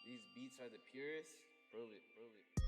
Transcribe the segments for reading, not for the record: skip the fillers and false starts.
These beats are the purest. Prove it, prove it.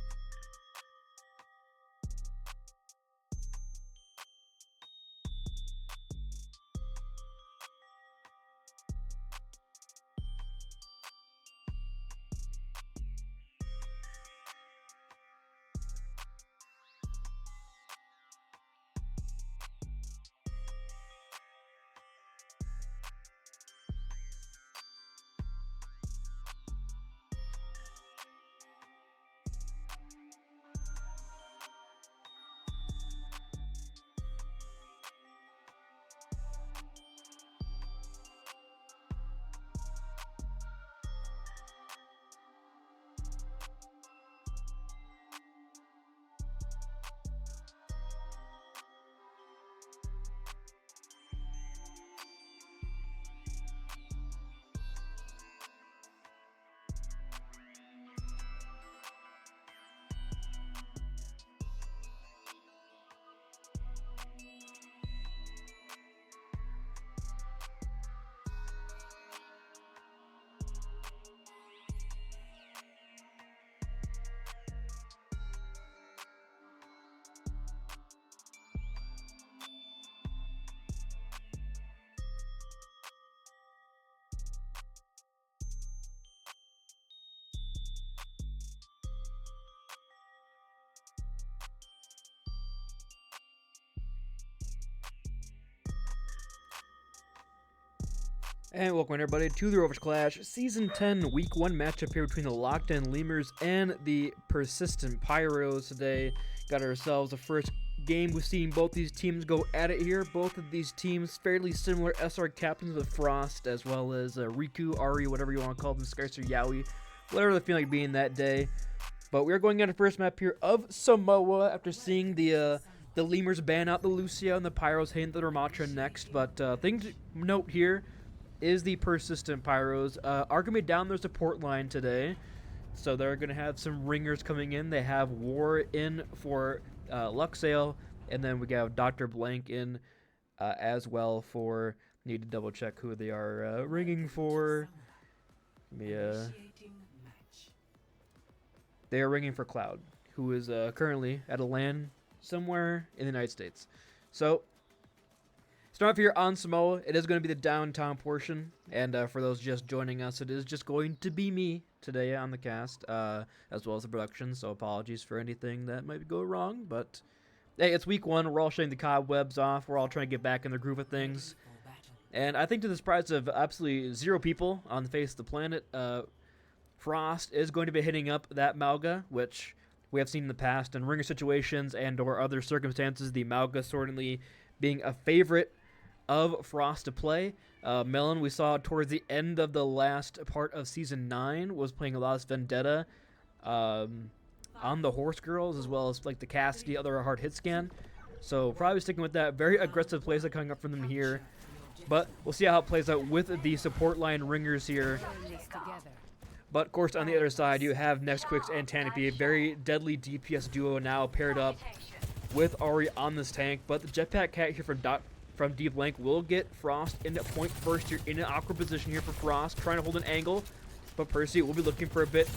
And welcome everybody to the Rovers Clash Season 10 Week 1 matchup here between the Locked-In Lemurs and the Purrsistent Pyros today. Got ourselves the first game. We've seen both these teams go at it here. Both of these teams fairly similar SR captains with Frost as well as Riku, Ari, whatever you want to call them, Skyster, Yowie, whatever they feel like being that day. But we're going on the first map here of Samoa after seeing the Lemurs ban out the Lucio and the Pyros hitting the Ramatra next. But thing to note here is the Purrsistent Pyros are going to be down their support line today. So they're going to have some ringers coming in. They have War in for Luxale, and then we got Dr. Blank in as well for, need to double check who they are ringing for. They are ringing for Cloud, who is currently at a LAN somewhere in the United States. So start off here on Samoa. It is going to be the downtown portion, and for those just joining us, it is just going to be me today on the cast, as well as the production, so apologies for anything that might go wrong, but hey, it's week 1, we're all shutting the cobwebs off, we're all trying to get back in the groove of things, and I think to the surprise of absolutely 0 people on the face of the planet, Frost is going to be hitting up that Mauga, which we have seen in the past in ringer situations and or other circumstances, the Mauga certainly being a favorite of Frost to play. Melon, we saw towards the end of the last part of Season 9, was playing a lot of Vendetta on the Horse Girls, as well as like the Cassidy, other hard hit scan. So probably sticking with that. Very aggressive plays that coming up from them here. But we'll see how it plays out with the support line ringers here. But of course, on the other side, you have Nextquix and Tanapy, a very deadly DPS duo now paired up with Ari on this tank. But the Jetpack Cat here from D Blank will get Frost into point first. You're in an awkward position here for Frost, trying to hold an angle, but Percy will be looking for a bit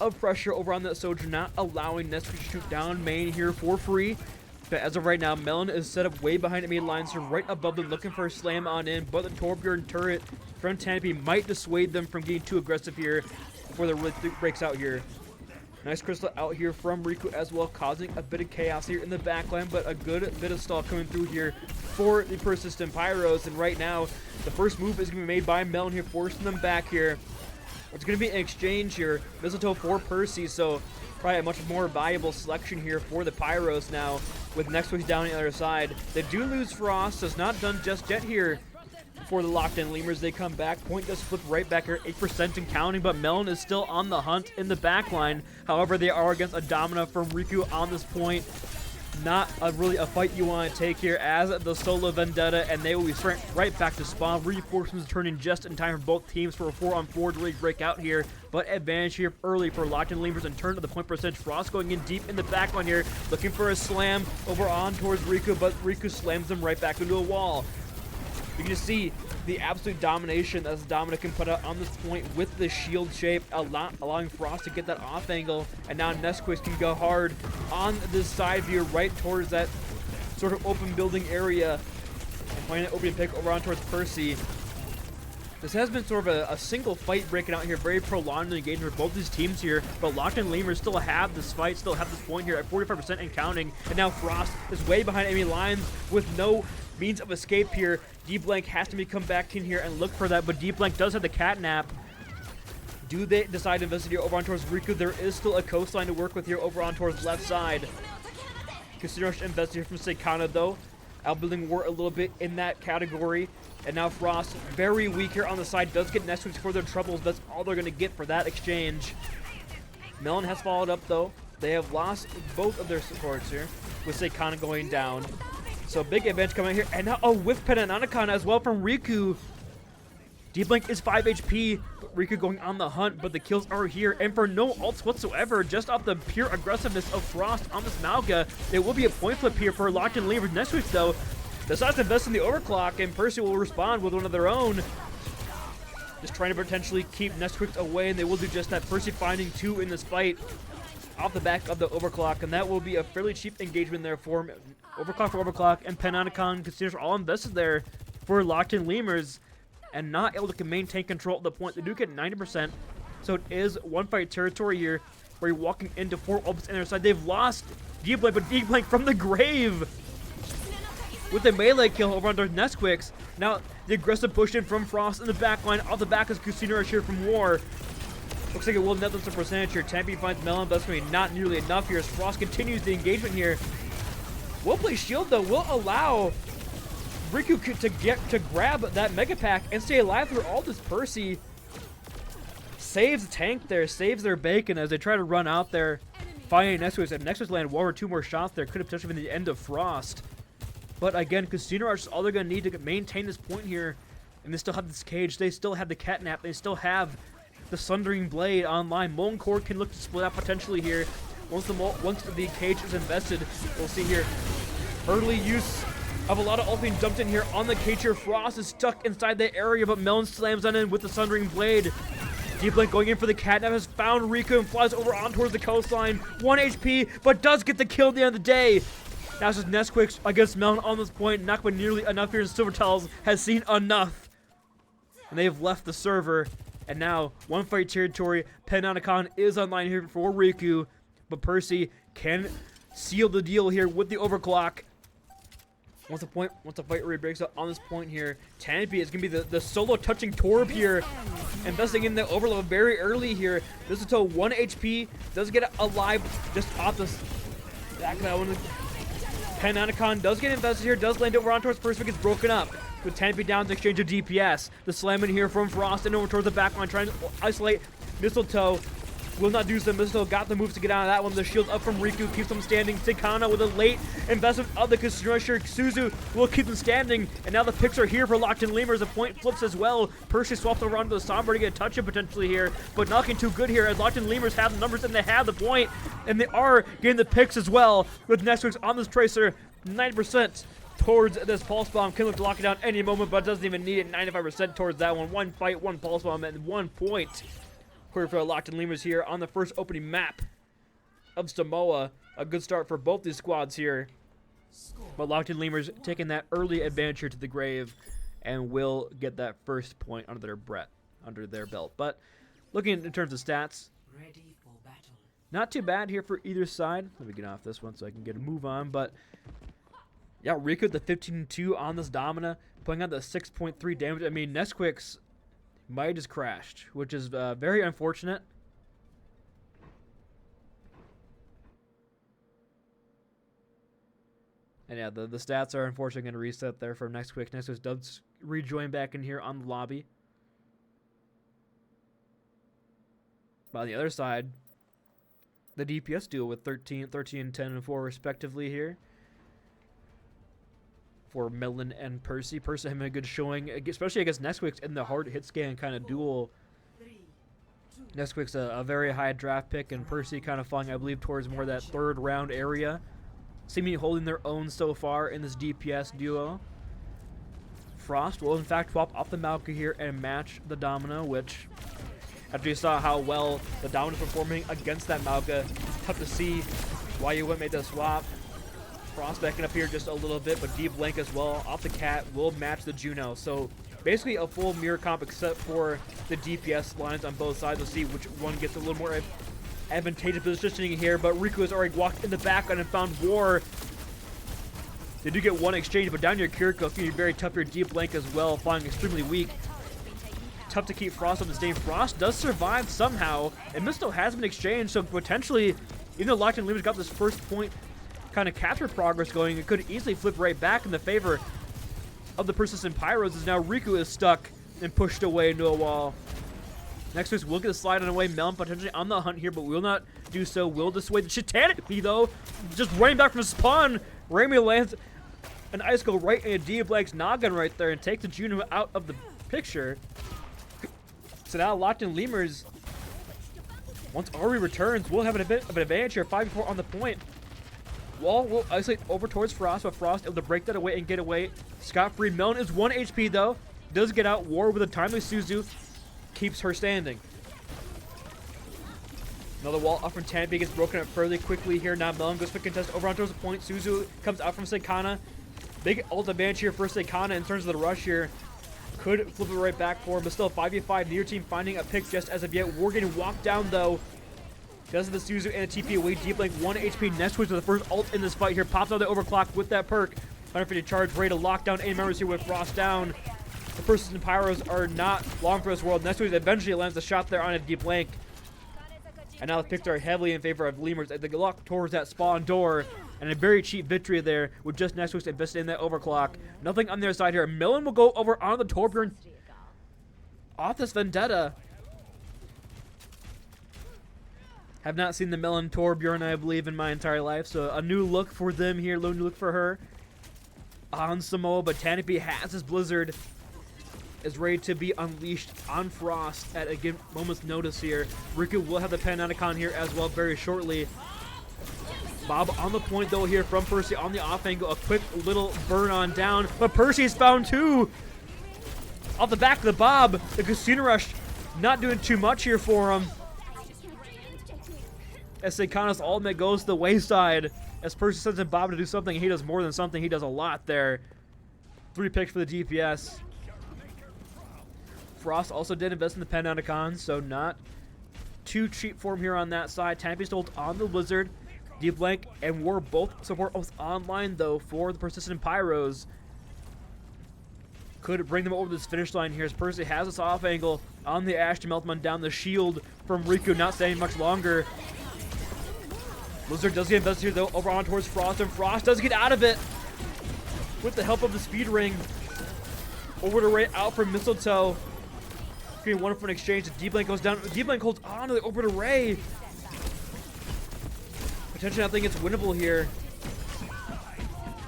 of pressure over on that Soldier, not allowing Nest to shoot down main here for free. But as of right now, Melon is set up way behind the main line, so right above them, looking for a slam on in, but the Torbjorn turret from Tanapy might dissuade them from getting too aggressive here before the really breaks out here. Nice crystal out here from Riku as well, causing a bit of chaos here in the backline, but a good bit of stall coming through here for the Purrsistent Pyros. And right now, the first move is going to be made by Melon here, forcing them back here. It's going to be an exchange here. Mistletoe for Percy, so probably a much more valuable selection here for the Pyros now, with Nextquix down on the other side. They do lose Frost, so it's not done just yet here for the Locked-In Lemurs. They come back. Point does flip right back here, 8% and counting, but Melon is still on the hunt in the back line. However, they are against a Domina from Riku on this point. Not really a fight you want to take here as the solo Vendetta, and they will be straight right back to spawn. Reinforcements turning just in time for both teams for a 4-on-4 to really break out here, but advantage here early for Locked-In Lemurs and turn to the point percentage. Frost going in deep in the back line here, looking for a slam over on towards Riku, but Riku slams them right back into a wall. You can just see the absolute domination that Dominic can put out on this point with the shield shape, allowing Frost to get that off angle. And now Nesquik can go hard on this side view right towards that sort of open building area. And playing an opening pick over on towards Percy. This has been sort of a single fight breaking out here, very prolonged engagement for both these teams here, but Locked and Lemurs still have this fight, still have this point here at 45% and counting, and now Frost is way behind enemy lines with no means of escape here. D-Blank has to come back in here and look for that, but D-Blank does have the catnap. Do they decide to investigate over on towards Riku? There is still a coastline to work with here over on towards left side. Consider investigate from Seikana though. Outbuilding war a little bit in that category. And now Frost, very weak here on the side, does get Nesquik for their troubles. That's all they're going to get for that exchange. Melon has followed up, though. They have lost both of their supports here, with Seikana going down. So big advantage coming out here. And now a whiff Penananakana as well from Riku. D-Blink is 5 HP, but Riku going on the hunt, but the kills are here. And for no ults whatsoever, just off the pure aggressiveness of Frost on this Malga, it will be a point flip here for Locked and Lemurs. Next week, though, decides to invest in the overclock, and Percy will respond with one of their own. Just trying to potentially keep Nesquik away, and they will do just that. Percy finding 2 in this fight off the back of the overclock, and that will be a fairly cheap engagement there for overclock for overclock, and Penanacon considers all invested there for Locked and Lemurs, and not able to maintain control at the point. They do get 90%, so it is one fight territory here where you're walking into 4 ults on their side. They've lost D-Blank, but D-Blank from the grave with the melee kill over under Nesquik. Now the aggressive push in from Frost in the back line. Off the back is Kusina Rush here from War. Looks like it will net them some percentage here. Tempe finds Melon, but that's going to be not nearly enough here as Frost continues the engagement here. Will play shield though, will allow Riku to grab that Mega Pack and stay alive through all this. Percy saves the tank there, saves their bacon as they try to run out there. Finding Nexus, and Nexus landed 1 or 2 more shots there. Could have potentially been the end of Frost. But again, Casino Rush is all they're going to need to maintain this point here. And they still have this cage. They still have the catnap. They still have the Sundering Blade online. Molten Core can look to split out potentially here. Once the cage is invested, we'll see here early use of a lot of ult being dumped in here on the cage here. Frost is stuck inside the area, but Melon slams on in with the Sundering Blade. D-Blink going in for the catnap, has found Riku and flies over on towards the coastline. 1 HP, but does get the kill at the end of the day. Now it's just Nesquik against Melon on this point. Not quite nearly enough here. Silvertails has seen enough. And they have left the server. And now, one fight territory. Penanacon is online here for Riku. But Percy can seal the deal here with the overclock. Once the fight really breaks up on this point here, Tanpy is going to be the solo touching Torb here. Investing in the overload very early here. This is to 1 HP. Does get alive just off the back of that one. Penanacon does get invested here, does land over on towards Percy, gets broken up. With Tanpy down to exchange of DPS. The slam in here from Frost and over towards the back line, trying to isolate Mistletoe. Will not do so. Mistletoe got the moves to get out of that one. The shield up from Riku keeps them standing. Seikana with a late investment of the Kashinra. Suzu will keep them standing. And now the picks are here for Locked and Lemurs. The point flips as well. Percy swaps over onto the Sombra to get a touch in potentially here. But not looking too good here as Locked and Lemurs have the numbers and they have the point. And they are getting the picks as well. With Nesquik on this Tracer. 90% towards this Pulse Bomb. Can look to lock it down any moment, but doesn't even need it. 95% towards that one. 1 fight, 1 Pulse Bomb, and 1 point. For Locked and Lemurs here on the first opening map of Samoa. A good start for both these squads here. But Locked and Lemurs taking that early advantage here to the grave and will get that first point under their belt. But looking in terms of stats, not too bad here for either side. Let me get off this one so I can get a move on. But yeah, Riku the 15-2 on this Domina, putting out the 6.3 damage. I mean, Nesquik's might just crashed, which is very unfortunate. And yeah, the stats are unfortunately going to reset there for Nesquik. Nesquik does rejoin back in here on the lobby. But on the other side, the DPS duo with 13, 10, and 4 respectively here. For Melon and Percy. Percy having a good showing, especially against Nesquik in the hard hit scan kind of duel. Nesquik's a very high draft pick, and Percy kind of falling, I believe, towards more that 3rd round area. Seemingly holding their own so far in this DPS duo. Frost will in fact swap off the Malka here and match the Domino, which, after you saw how well the Domino's performing against that Malka, tough to see why you wouldn't make that swap. Frost backing up here just a little bit, but Deep Blank as well off the Cat will match the Juno. So basically a full mirror comp except for the DPS lines on both sides. We'll see which one gets a little more advantageous positioning here, but Riku has already walked in the background and found War. They do get one exchange, but down your Kiriko, it's going to be very tough. Your Deep Blank as well, falling extremely weak. Tough to keep Frost on the stage. Frost does survive somehow, and Misto has been exchanged, so potentially, even though Locked In Lemurs got this first point kind of capture progress going, it could easily flip right back in the favor of the Purrsistent Pyros, as now Riku is stuck and pushed away into a wall. Next week, we'll get a slide on away. Melon potentially on the hunt here, but will not do so. Will dissuade the Chitanity, though. Just running back from the spawn. Raimi lands an Icicle right into Deep Blank's noggin right there and takes the Juno out of the picture. So now Locked In Lemurs, once Ari returns, we'll have a bit of an advantage here. 5-4 on the point. Wall will isolate over towards Frost, but Frost able to break that away and get away scot-free. Melon is 1 HP though. Does get out. War with a timely Suzu keeps her standing. Another wall up from Tanpi gets broken up fairly quickly here. Now Melon goes for contest over on towards the point. Suzu comes out from Seikana. Big ult advantage here for Seikana in terms of the rush here. Could flip it right back for him, but still 5v5. Near team finding a pick just as of yet. War getting walked down though. Does the Suzu and a TP away. Deep Blank 1 HP. Nest with the first ult in this fight here. Pops out the overclock with that perk. 150 charge, ready to lock down any members here with Frost down. The Purrsistent Pyros are not long for this world. Nest eventually lands a shot there on a Deep Blank. And now the picks are heavily in favor of Lemurs. They lock towards that spawn door. And a very cheap victory there with just Nexus invested in that overclock. Nothing on their side here. Millen will go over on the Torbjorn off this Vendetta. Have not seen the Millen Torbjorn, I believe, in my entire life. So a new look for them here. A new look for her. On Samoa, but Tanape has his Blizzard. Is ready to be unleashed on Frost at a moment's notice here. Riku will have the Pananakan here as well very shortly. Bob on the point though here from Percy on the off angle. A quick little burn on down, but Percy's found two. Off the back of the Bob, the Casino Rush not doing too much here for him. As Seikana's ultimate goes to the wayside. As Percy sends in Bob to do something, he does more than something. He does a lot there. 3 picks for the DPS. Frost also did invest in the Pananakan, so not too cheap for him here on that side. Tampy's ult on the Blizzard. Deep Blank and War both support ults online though for the Purrsistent Pyros. Could bring them over this finish line here as Percy has this off angle on the Ash to melt them down. The shield from Riku not staying much longer. Blizzard does get invested here though over on towards Frost, and Frost does get out of it with the help of the speed ring. Over to Ray out from Mistletoe. Getting one for an exchange. Deep Blank goes down. Deep Blank holds on to the over to Ray. Potentially, I think it's winnable here.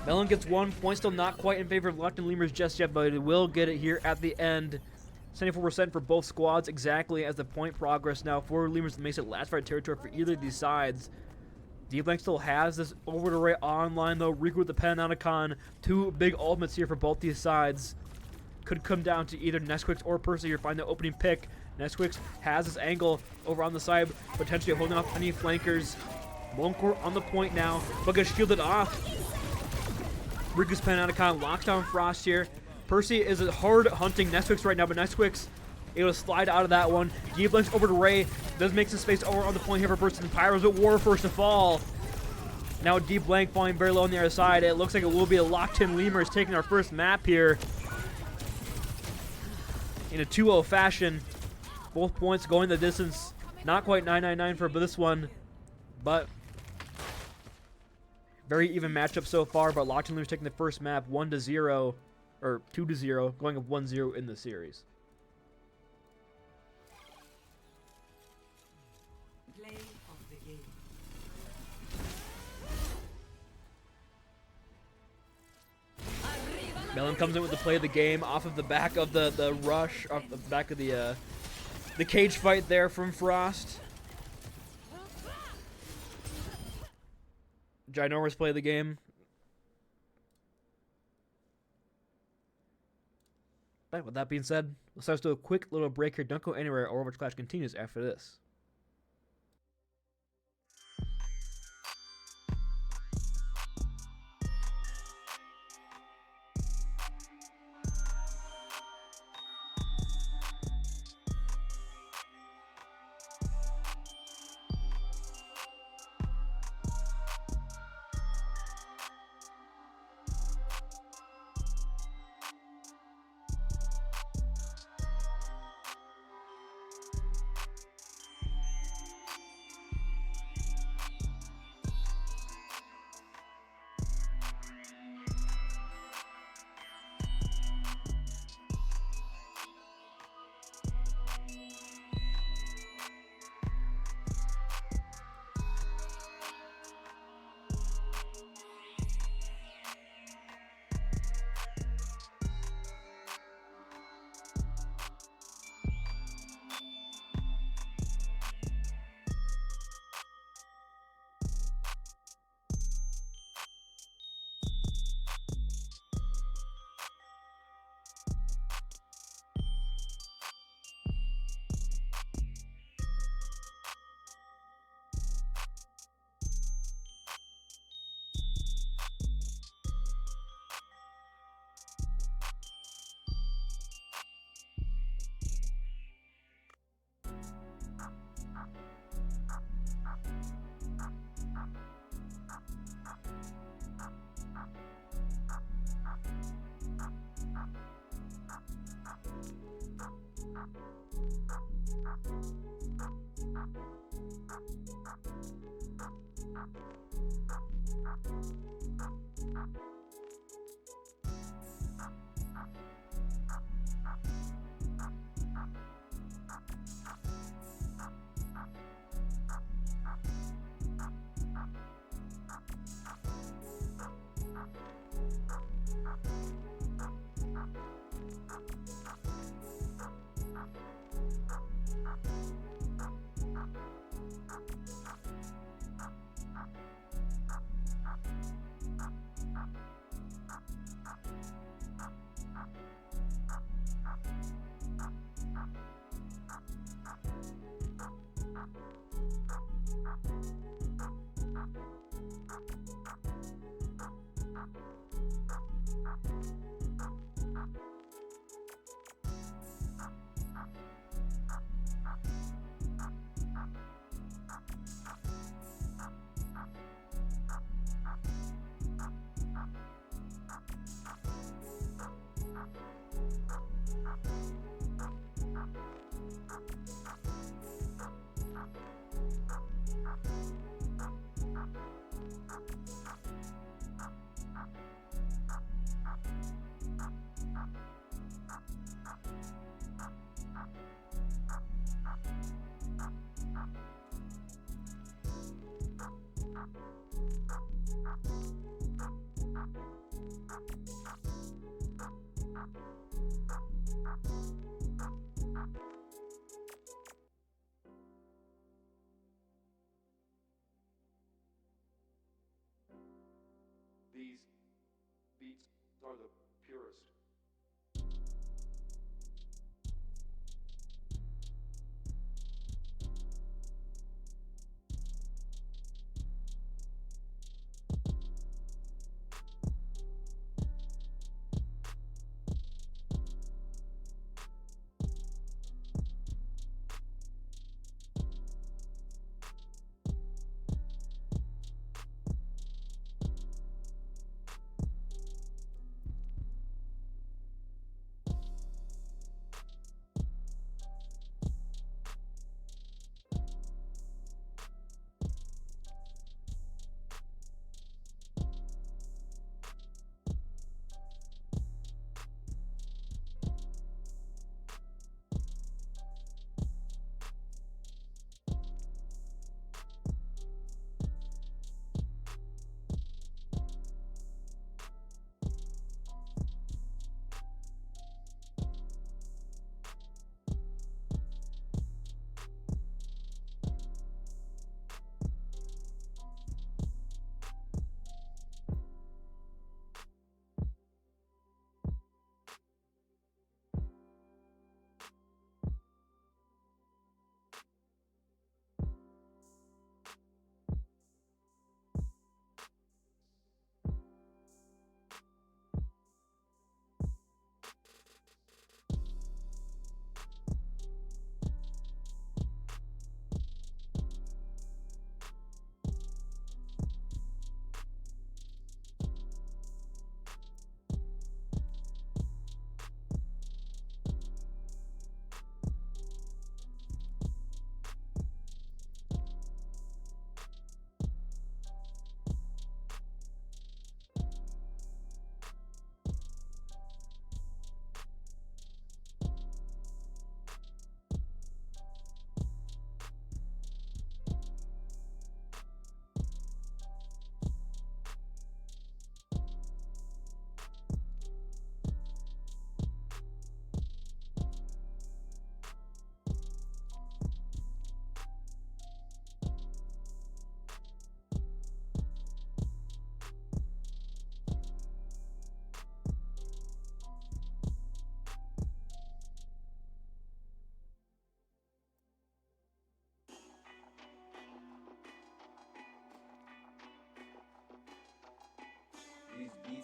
Melon gets 1 point, still not quite in favor of Locked In Lemurs just yet, but it will get it here at the end. 74% for both squads, exactly as the point progress now for Lemurs makes it last fight territory for either of these sides. Deep Blank still has this over to Ray online though. Riku with the Pananakan. 2 big ultimates here for both these sides. Could come down to either Nesquix or Percy here. Find the opening pick. Nesquix has this angle over on the side, potentially holding off any flankers. Monkor on the point now, but gets shielded off. Riku's Pananakan locks down Frost here. Percy is hard hunting Nesquix right now, but Nesquix able to slide out of that one. Deep Blank's over to Ray. Does make some space over on the point here for Purrsistent Pyros, but War first to fall. Now Deep Blank falling very low on the other side. It looks like it will be a Locked In Lemurs taking our first map here. In a 2-0 fashion. Both points going the distance. Not quite 9-9-9 for this one, but very even matchup so far. But Locked In Lemurs taking the first map 1-0, or 2-0, going up 1-0 in the series. Play of the game. Melon comes in with the play of the game off of the back of the rush, off the back of the cage fight there from Frost. Ginormous play of the game. But with that being said, let's start to do a quick little break here. Don't go anywhere. Overwatch Clash continues after this. These beats are the purest.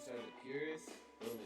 side of the Purors, brilliant.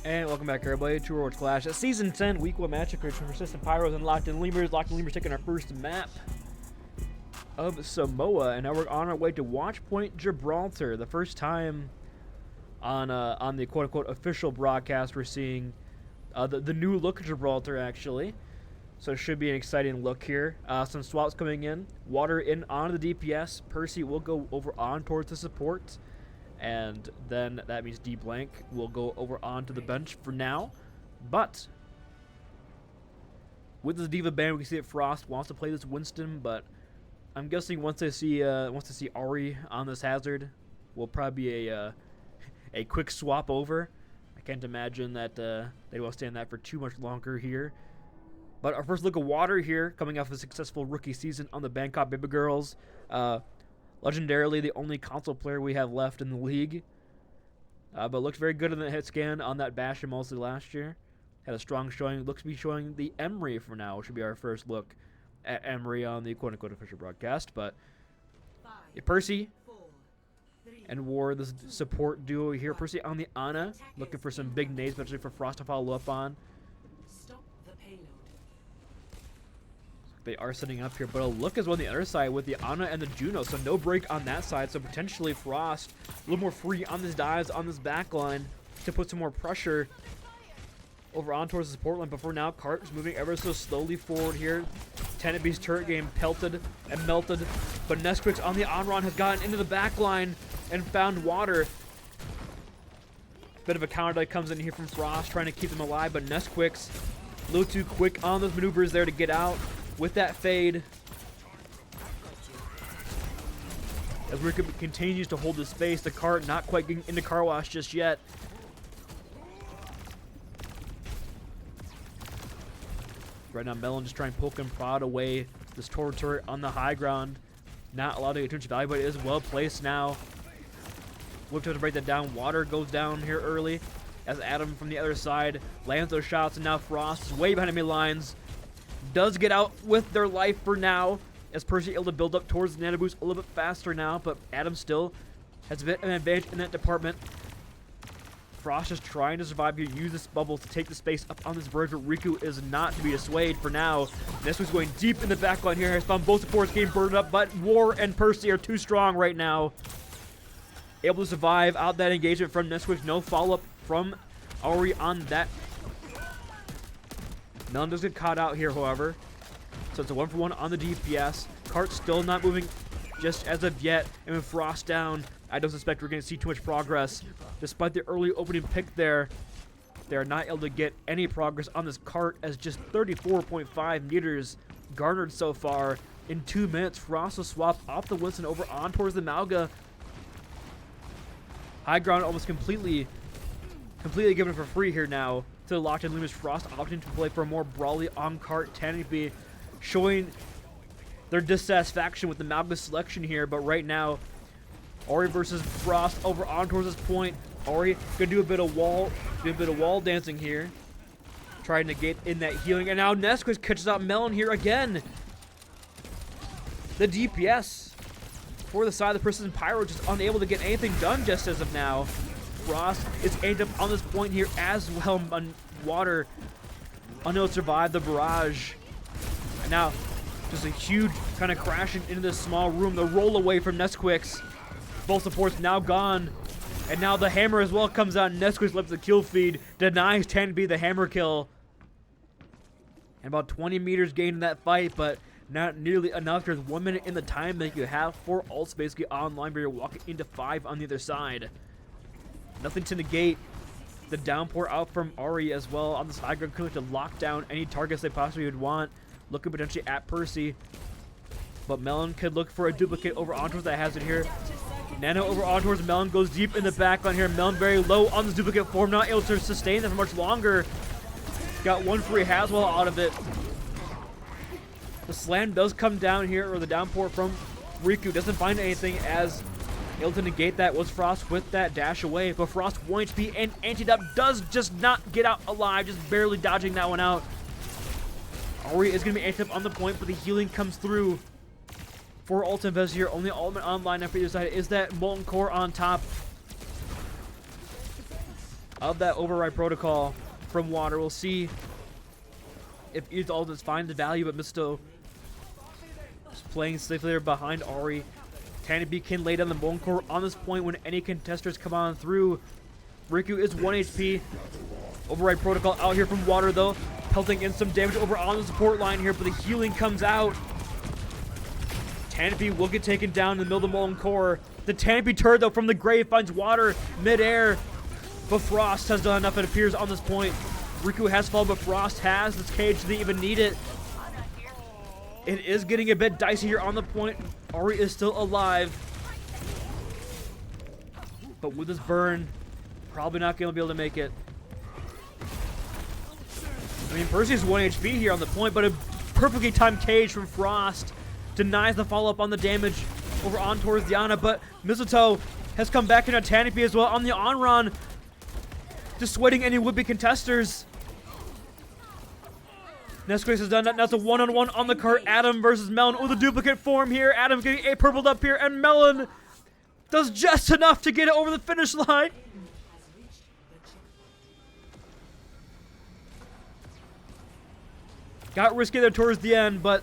And welcome back, everybody, to Aurora Clash. Season 10, Week 1 matchup between Purrsistent Pyros and Locked In Lemurs. Locked In Lemurs taking our first map of Samoa, and now we're on our way to Watch Point Gibraltar. The first time on the quote-unquote official broadcast we're seeing the new look of Gibraltar, actually. So it should be an exciting look here. Some swaps coming in. Water in onto the DPS. Percy will go over on towards the support. And then that means D Blank will go over onto the bench for now. But with this Diva ban, we can see that Frost wants to play this Winston, but I'm guessing once they see Ari on this Hazard, will probably be a quick swap over. I can't imagine that they will stand that for too much longer here. But our first look of Water here, coming off a successful rookie season on the Bangkok Baby Girls. Legendarily, the only console player we have left in the league. But looks very good in the hit scan on that Bastion mostly last year. Had a strong showing. Looks to be showing the Emery for now, which should be our first look at Emery on the quote-unquote official broadcast. But Percy and War, this support duo here. Percy on the Ana, looking for some big nades, especially for Frost to follow up on. They are setting up here, but a look as well on the other side with the Ana and the Juno, so no break on that side, so potentially Frost a little more free on this dives, on this back line to put some more pressure over on towards the support line, but for now, Cart is moving ever so slowly forward here. Tenebbe's turret game pelted and melted, but Nesquix on the Onron has gotten into the back line and found Water. Bit of a counter that comes in here from Frost, trying to keep them alive, but Nesquix a little too quick on those maneuvers there to get out. With that fade, as Rick continues to hold the space, the cart not quite getting into car wash just yet. Right now, Melon just trying to poke and prod away this Toro turret on the high ground. Not allowed to get too much value, but it is well placed now. Whip to break that down. Water goes down here early as Adam from the other side lands those shots, and now Frost is way behind enemy lines. Does get out with their life for now, as Percy able to build up towards the Nano Boost a little bit faster now, but Adam still has a bit of an advantage in that department. Frost is trying to survive here, use this bubble to take the space up on this bridge, but Riku is not to be dissuaded for now. Nesquix going deep in the back line here, has found both supports getting burned up, but War and Percy are too strong right now. Able to survive out that engagement from Nesquix, no follow-up from Ari on that. Melon does get caught out here, however. So it's a 1-for-1 on the DPS. Cart still not moving just as of yet. And with Frost down, I don't suspect we're going to see too much progress. Despite the early opening pick there, they are not able to get any progress on this cart, as just 34.5 meters garnered so far in 2 minutes. Frost will swap off the Winston over on towards the Malga. High ground almost completely given for free here now. To the Locked In Lemurs. Frost opting to play for a more brawly on-cart Tenebbe, showing their dissatisfaction with the Malga selection here, but right now, Ari versus Frost over on towards this point. Ari gonna do a bit of wall dancing here. trying to get in that healing. And now Nesquik catches out Melon here again. The DPS for the side of the Purrsistent Pyro just unable to get anything done just as of now. Frost is aimed up on this point here as well. Water unable to survive the barrage. And now just a huge kind of crashing into this small room. The roll away from Nesquik's. Both supports now gone. And now the hammer as well comes out. Nesquik left the kill feed. Denies 10B the hammer kill. And about 20 meters gained in that fight, but not nearly enough. There's 1 minute in the time that you have. 4 ults basically online, but you're walking into 5 on the other side. Nothing to negate the downpour out from Ahri as well on this high ground. Could look to lock down any targets they possibly would want. Looking potentially at Percy. But Melon could look for a duplicate over ontowards that has it here. Nano over ontowards. Melon goes deep in the back on here. Melon very low on this duplicate form. Not able to sustain that for much longer. Got one free Haswell out of it. The slam does come down here, or the downpour from Riku. Doesn't find anything as able to negate that was Frost with that dash away. But Frost 1 HP and Antidote does just not get out alive. Just barely dodging that one out. Ahri is going to be Antidote on the point, but the healing comes through for Ult Invest here. Only ultimate online after either side is that Molten Core on top of that Override Protocol from Water. We'll see if either ultimates find the value, but Misto is playing safely there behind Ahri. Tanabe can lay down the Molten Core on this point when any contesters come on through. Riku is 1 HP. Override Protocol out here from Water though. Pelting in some damage over on the support line here, but the healing comes out. Tanabe will get taken down in the middle of the Molten Core. The Tanabe turret though from the grave finds Water midair. But Frost has done enough, it appears, on this point. Riku has fallen, but Frost has. This cage didn't even need it. It is getting a bit dicey here on the point. Ahri is still alive. But with this burn, probably not going to be able to make it. I mean, Percy's 1 HP here on the point, but a perfectly timed cage from Frost denies the follow-up on the damage over on towards Diana. But Mistletoe has come back into Tanabe as well on the on-run, dissuading any would-be contesters. Nesquik has done that. Now it's a one-on-one on the cart. Adam versus Melon with a duplicate form here. Adam getting a purpled up here, and Melon does just enough to get it over the finish line. Got risky there towards the end, but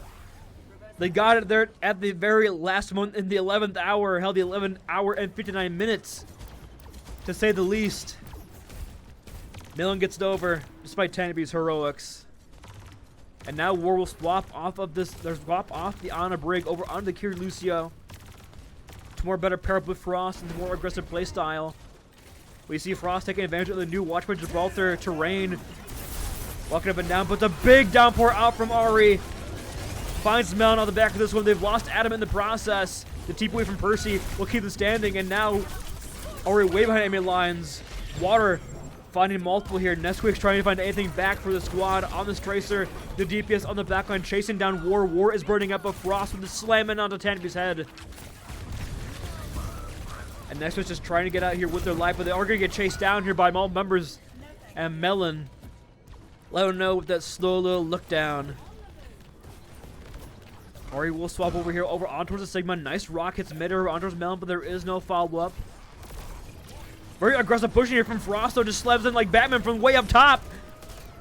they got it there at the very last moment in the 11th hour. Held the 11th hour and 59 minutes, to say the least. Melon gets it over despite Tanabe's heroics. And now War will swap off of this. There's swap off the Ana Brig over onto the Kiri Lucio. To more better pair up with Frost and more aggressive playstyle. We see Frost taking advantage of the new Watchman Gibraltar terrain. Walking up and down, but the big downpour out from Ahri. Finds Melon on the back of this one. They've lost Adam in the process. The TP away from Percy will keep them standing. And now Ahri way behind enemy lines. Water finding multiple here. Nesquik's trying to find anything back for the squad on this Tracer. The DPS on the backline chasing down War. War is burning up, but Frost with the slamming onto Tanabe's head. And Nesquik's just trying to get out here with their life, but they are going to get chased down here by all members. And Melon, let him know with that slow little look down. Ahri will swap over here over on towards the Sigma. Nice rock hits mid over on towards Melon, but there is no follow-up. Very aggressive pushing here from Frost, though, just slams in like Batman from way up top.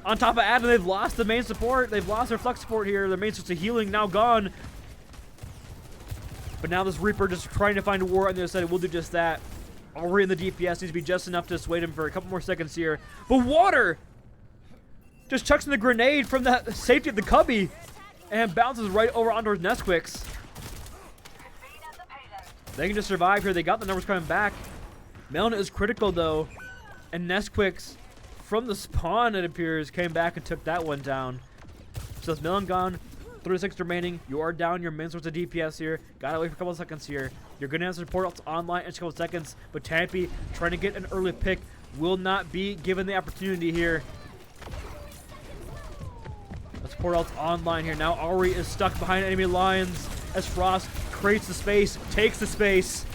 On top of Adam, they've lost the main support. They've lost their flex support here. Their main source of healing now gone. But now this Reaper just trying to find War on the other side. Will do just that. Ahri in the DPS needs to be just enough to dissuade him for a couple more seconds here. But Water just chucks in the grenade from the safety of the cubby and bounces right over onto Nesquik's. They can just survive here. They got the numbers coming back. Melon is critical though, and Nesquik's from the spawn, it appears, came back and took that one down. So it's Melon gone, 36 remaining. You are down your main source of DPS here. Gotta wait for a couple of seconds here. You're gonna have support ults online in a couple of seconds, but Tanabe trying to get an early pick will not be given the opportunity here. The support ults online here. Now Ahri is stuck behind enemy lines as Frost creates the space, takes the space.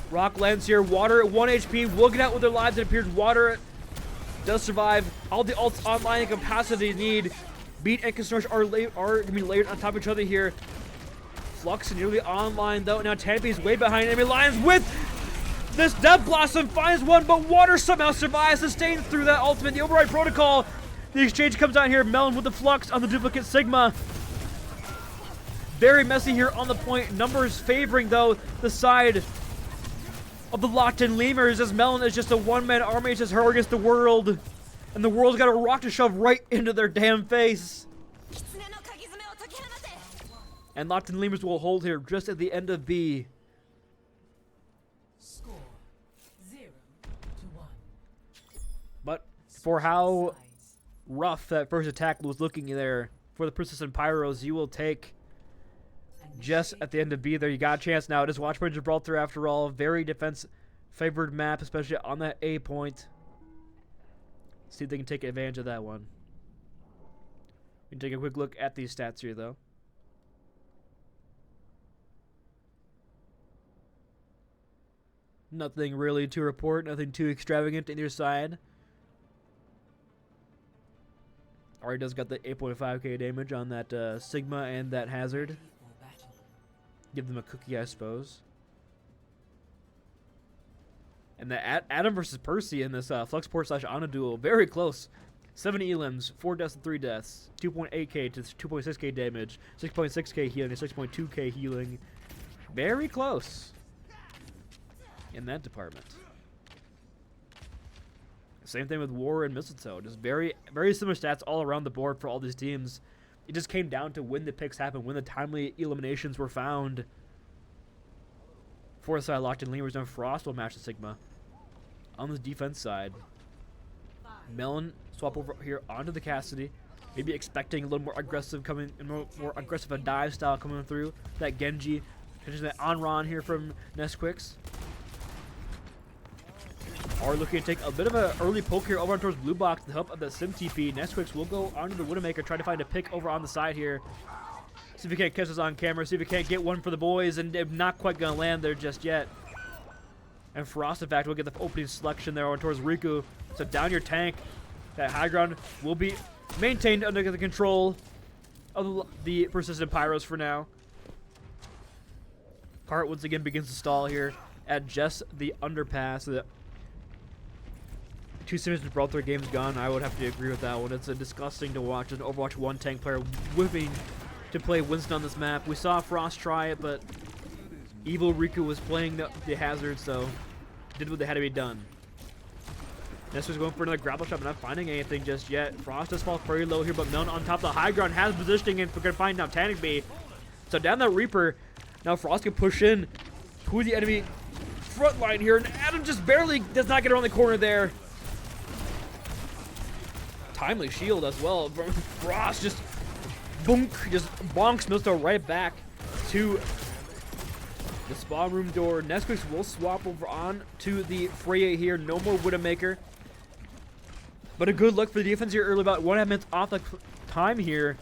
Rock lands here. Water at 1 HP will get out with their lives. It appears Water does survive. All the ults online and capacity need. Beat and Consortium are going to be layered on top of each other here. Flux nearly online though. Now Tampy's way behind enemy lines with this Death Blossom. Finds one, but Water somehow survives, sustains through that ultimate. The override protocol. The exchange comes out here. Melon with the Flux on the duplicate Sigma. Very messy here on the point. Numbers favoring though the side of the locked-in Lemurs, as Melon is just a one-man army, just her against the world. And the world's got a rock to shove right into their damn face. And locked-in Lemurs will hold here just at the end of B. Score 0-1. But for how rough that first attack was looking there for the Purrsistent Pyros, you will take just at the end of B there. You got a chance now. It is Watchpoint Gibraltar after all. Very defense-favored map, especially on that A point. See if they can take advantage of that one. We can take a quick look at these stats here, though. Nothing really to report. Nothing too extravagant on either side. Already does got the 8.5k damage on that Sigma and that Hazard. Give them a cookie, I suppose. And the Adam versus Percy in this Fluxport/Ana duel, very close. 7 elims, 4 deaths and 3 deaths. 2.8k to 2.6k damage, 6.6k healing, and 6.2k healing. Very close in that department. Same thing with War and Mistletoe. Just very, very similar stats all around the board for all these teams. It just came down to when the picks happened, when the timely eliminations were found. Fourth side locked in Lemurs, and Frost will match the Sigma. On the defense side, Melon swap over here onto the Cassidy. Maybe expecting a little more aggressive coming, more aggressive a dive style coming through. That Genji, catching that Onron here from Nesquix. Are looking to take a bit of an early poke here over towards Blue Box with the help of the Sim TP. Nesquix will go onto the Widowmaker, try to find a pick over on the side here. See if he can't catch us on camera. See if he can't get one for the boys, and they're not quite going to land there just yet. And Frost, in fact, will get the opening selection there over towards Riku. So down your tank. That high ground will be maintained under the control of the Purrsistent Pyros for now. Cart once again begins to stall here at just the underpass. The 2 Sims Gibraltar games gone. I would have to agree with that one. It's disgusting to watch an Overwatch 1 tank player whipping to play Winston on this map. We saw Frost try it, but Evil Riku was playing the Hazard, so did what they had to be done. Nestor's going for another grapple shot, but not finding anything just yet. Frost does fall very low here, but Melon on top of the high ground has positioning, and we're going to find now Tannic B. So down that Reaper, now Frost can push in to the enemy front line here, and Adam just barely does not get around the corner there. Timely shield as well. Frost just just bonks Misto right back to the spawn room door. Nesquix will swap over on to the Freya here. No more Widowmaker. But a good look for the defense here early, about 1.5 minutes off the time here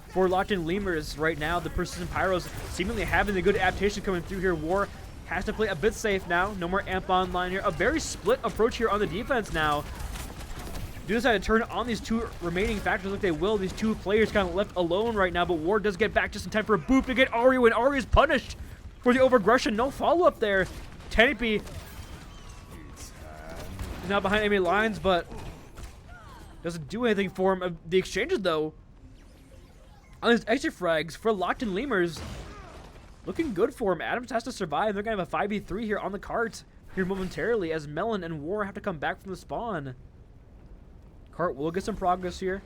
for locked-in Lemurs right now. The Purrsistent Pyros seemingly having a good adaptation coming through here. War has to play a bit safe now. No more amp online here. A very split approach here on the defense now. Do decide to turn on these 2 remaining factors like they will. These 2 players kind of left alone right now, but Ward does get back just in time for a boop to get Ari, when Ari is punished for the overaggression. No follow-up there. Tenepi is now behind enemy lines, but doesn't do anything for him. The exchanges, though, on his extra frags for locked-in Lemurs, looking good for him. Adams has to survive. They're going to have a 5v3 here on the cart here momentarily, as Melon and War have to come back from the spawn. Cart will get some progress here.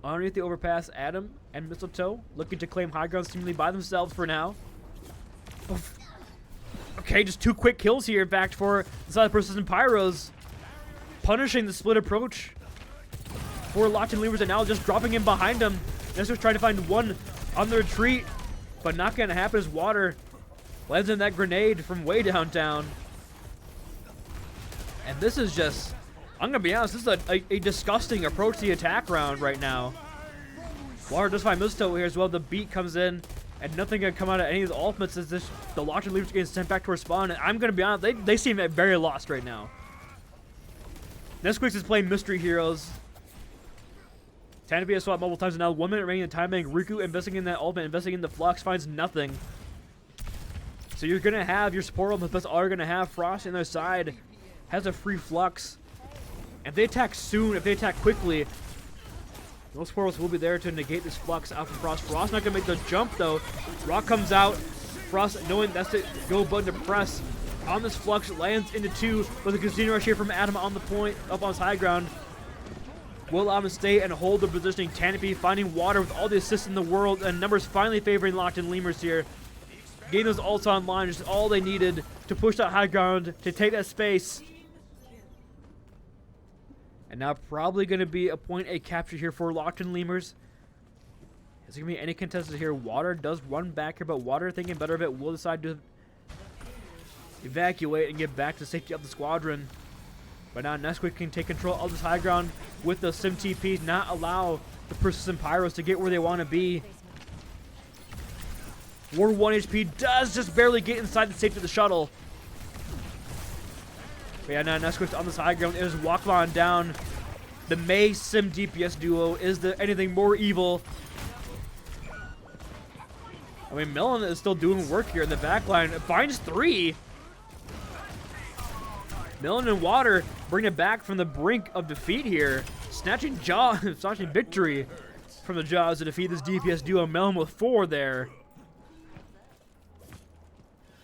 Underneath the overpass, Adam and Mistletoe looking to claim high ground seemingly by themselves for now. Oof. Okay, just 2 quick kills here, in fact, for the side of Purrsistent Pyros. Punishing the split approach for locked-in Lemurs, and now just dropping in behind them. Nestor's trying to find one on the retreat, but not going to happen as Water lands in that grenade from way downtown. And this is just, I'm going to be honest, this is a disgusting approach to the attack round right now. Water does find Misto here as well. The beat comes in, and nothing can come out of any of the ultimates as the locked-in Lemurs getting sent back to our spawn. And I'm going to be honest, they seem very lost right now. Nesquik is playing Mystery Heroes. Tanapy has swapped multiple times, and now 1 minute remaining in the time bank. Riku investing in that ultimate, investing in the Flux, finds nothing. So you're going to have your support ultimate, that's all you're going to have. Frost on their side has a free Flux. If they attack soon, if they attack quickly, those portals will be there to negate this Flux out from Frost. Frost not going to make the jump, though. Rock comes out. Frost, knowing that's the go button to press on this Flux, lands into 2 with a Casino Rush here from Adam on the point, up on his high ground. Will allow him to stay and hold the positioning. Tanapy finding water with all the assists in the world, and numbers finally favoring locked-in Lemurs here. Getting those ults online is all they needed to push that high ground, to take that space. And now probably going to be a point A capture here for locked-in Lemurs. Is there going to be any contested here? Water does run back here, but Water, thinking better of it, will decide to evacuate and get back to safety of the squadron. But now Nesquik can take control of this high ground with the Sim TP, not allow the Purrsistent Pyros to get where they want to be. War 1 HP does just barely get inside the safety of the shuttle. But yeah, now Nesquik's on this high ground. It is Walkman down. The Mei Sim DPS duo is the anything more evil. I mean, Millen is still doing work here in the backline. It finds 3. Millen and Water bring it back from the brink of defeat here. Snatching victory from the jaws to defeat this DPS duo. Millen with 4 there.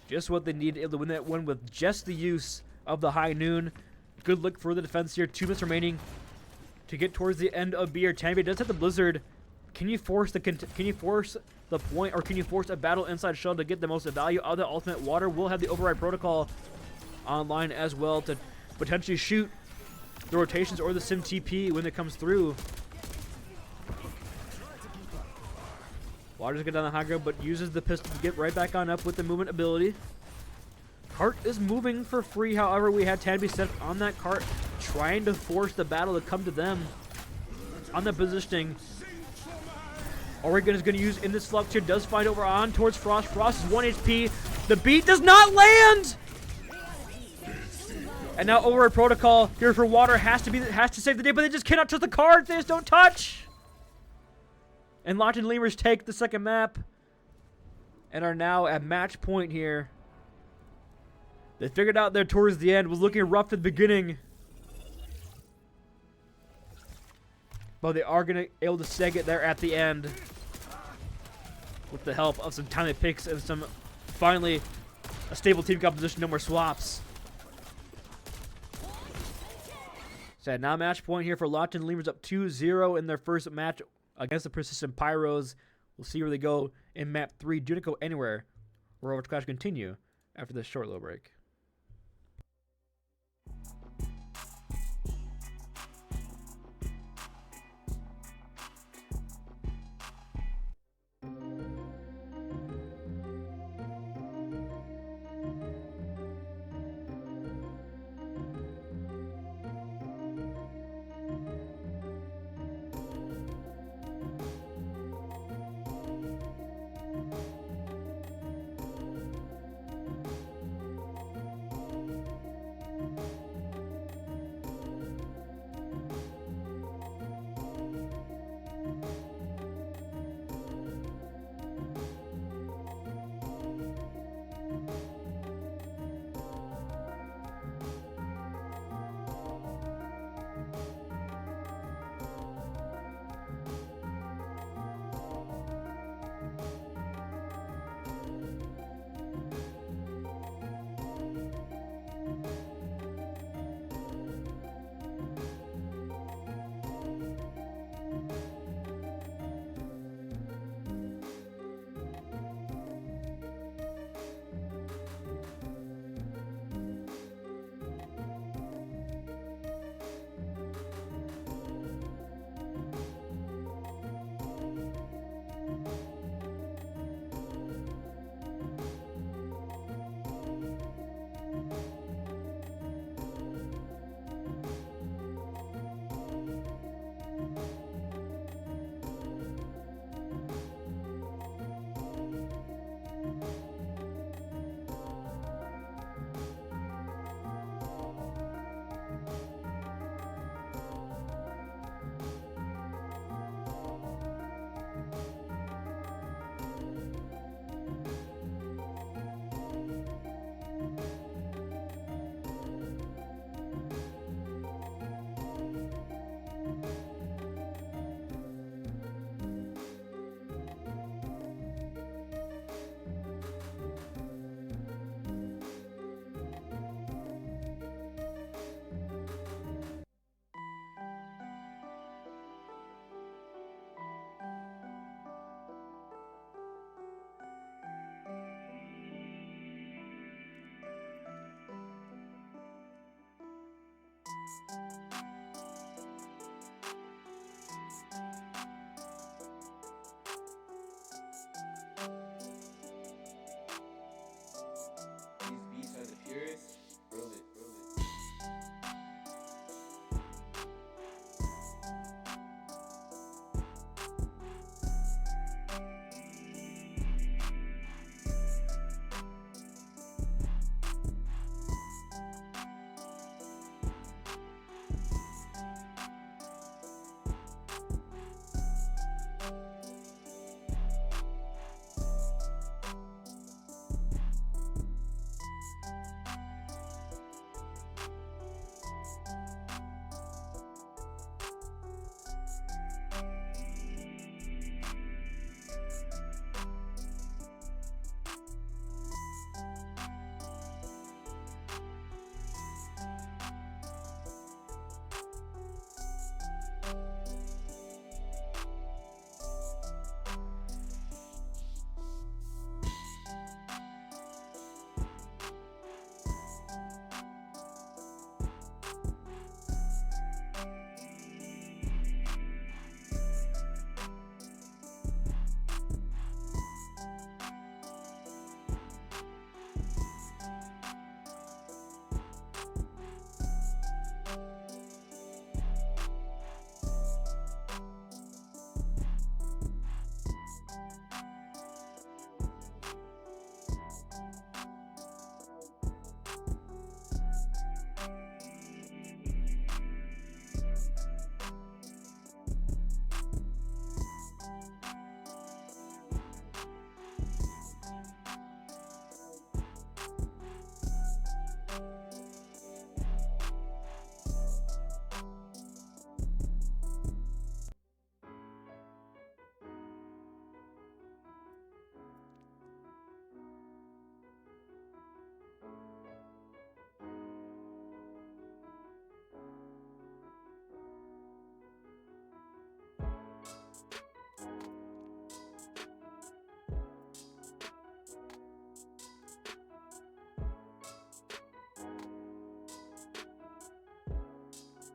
Just what they need to win that one with just the use of the High Noon. Good look for the defense here. 2 minutes remaining to get towards the end of beer. Tanapy does have the Blizzard. Can you force the point, or can you force a battle inside shuttle to get the most value out of the ultimate? Water will have the override protocol online as well to potentially shoot the rotations or the Sim TP when it comes through. Water's good down the high ground, but uses the pistol to get right back on up with the movement ability. Cart is moving for free, however, we had Tanapy set on that cart, trying to force the battle to come to them. On the positioning, Oregon is going to use in this Flux here, does find over on towards Frost. Frost is 1 HP. The beat does not land! And now override protocol here for Water has to save the day, but they just cannot touch the card. They just don't touch. And locked-in Lemurs take the second map and are now at match point here. They figured out there towards the end. Was looking rough at the beginning, but they are gonna able to seg it there at the end with the help of some timely picks and some finally a stable team composition. No more swaps. So now match point here for locked-in Lemurs, up 2-0 in their first match against the Purrsistent Pyros. We'll see where they go in map 3. Do not go anywhere. We're Overwatch Clash continue after this short little break. These beats are the purest. Brilliant.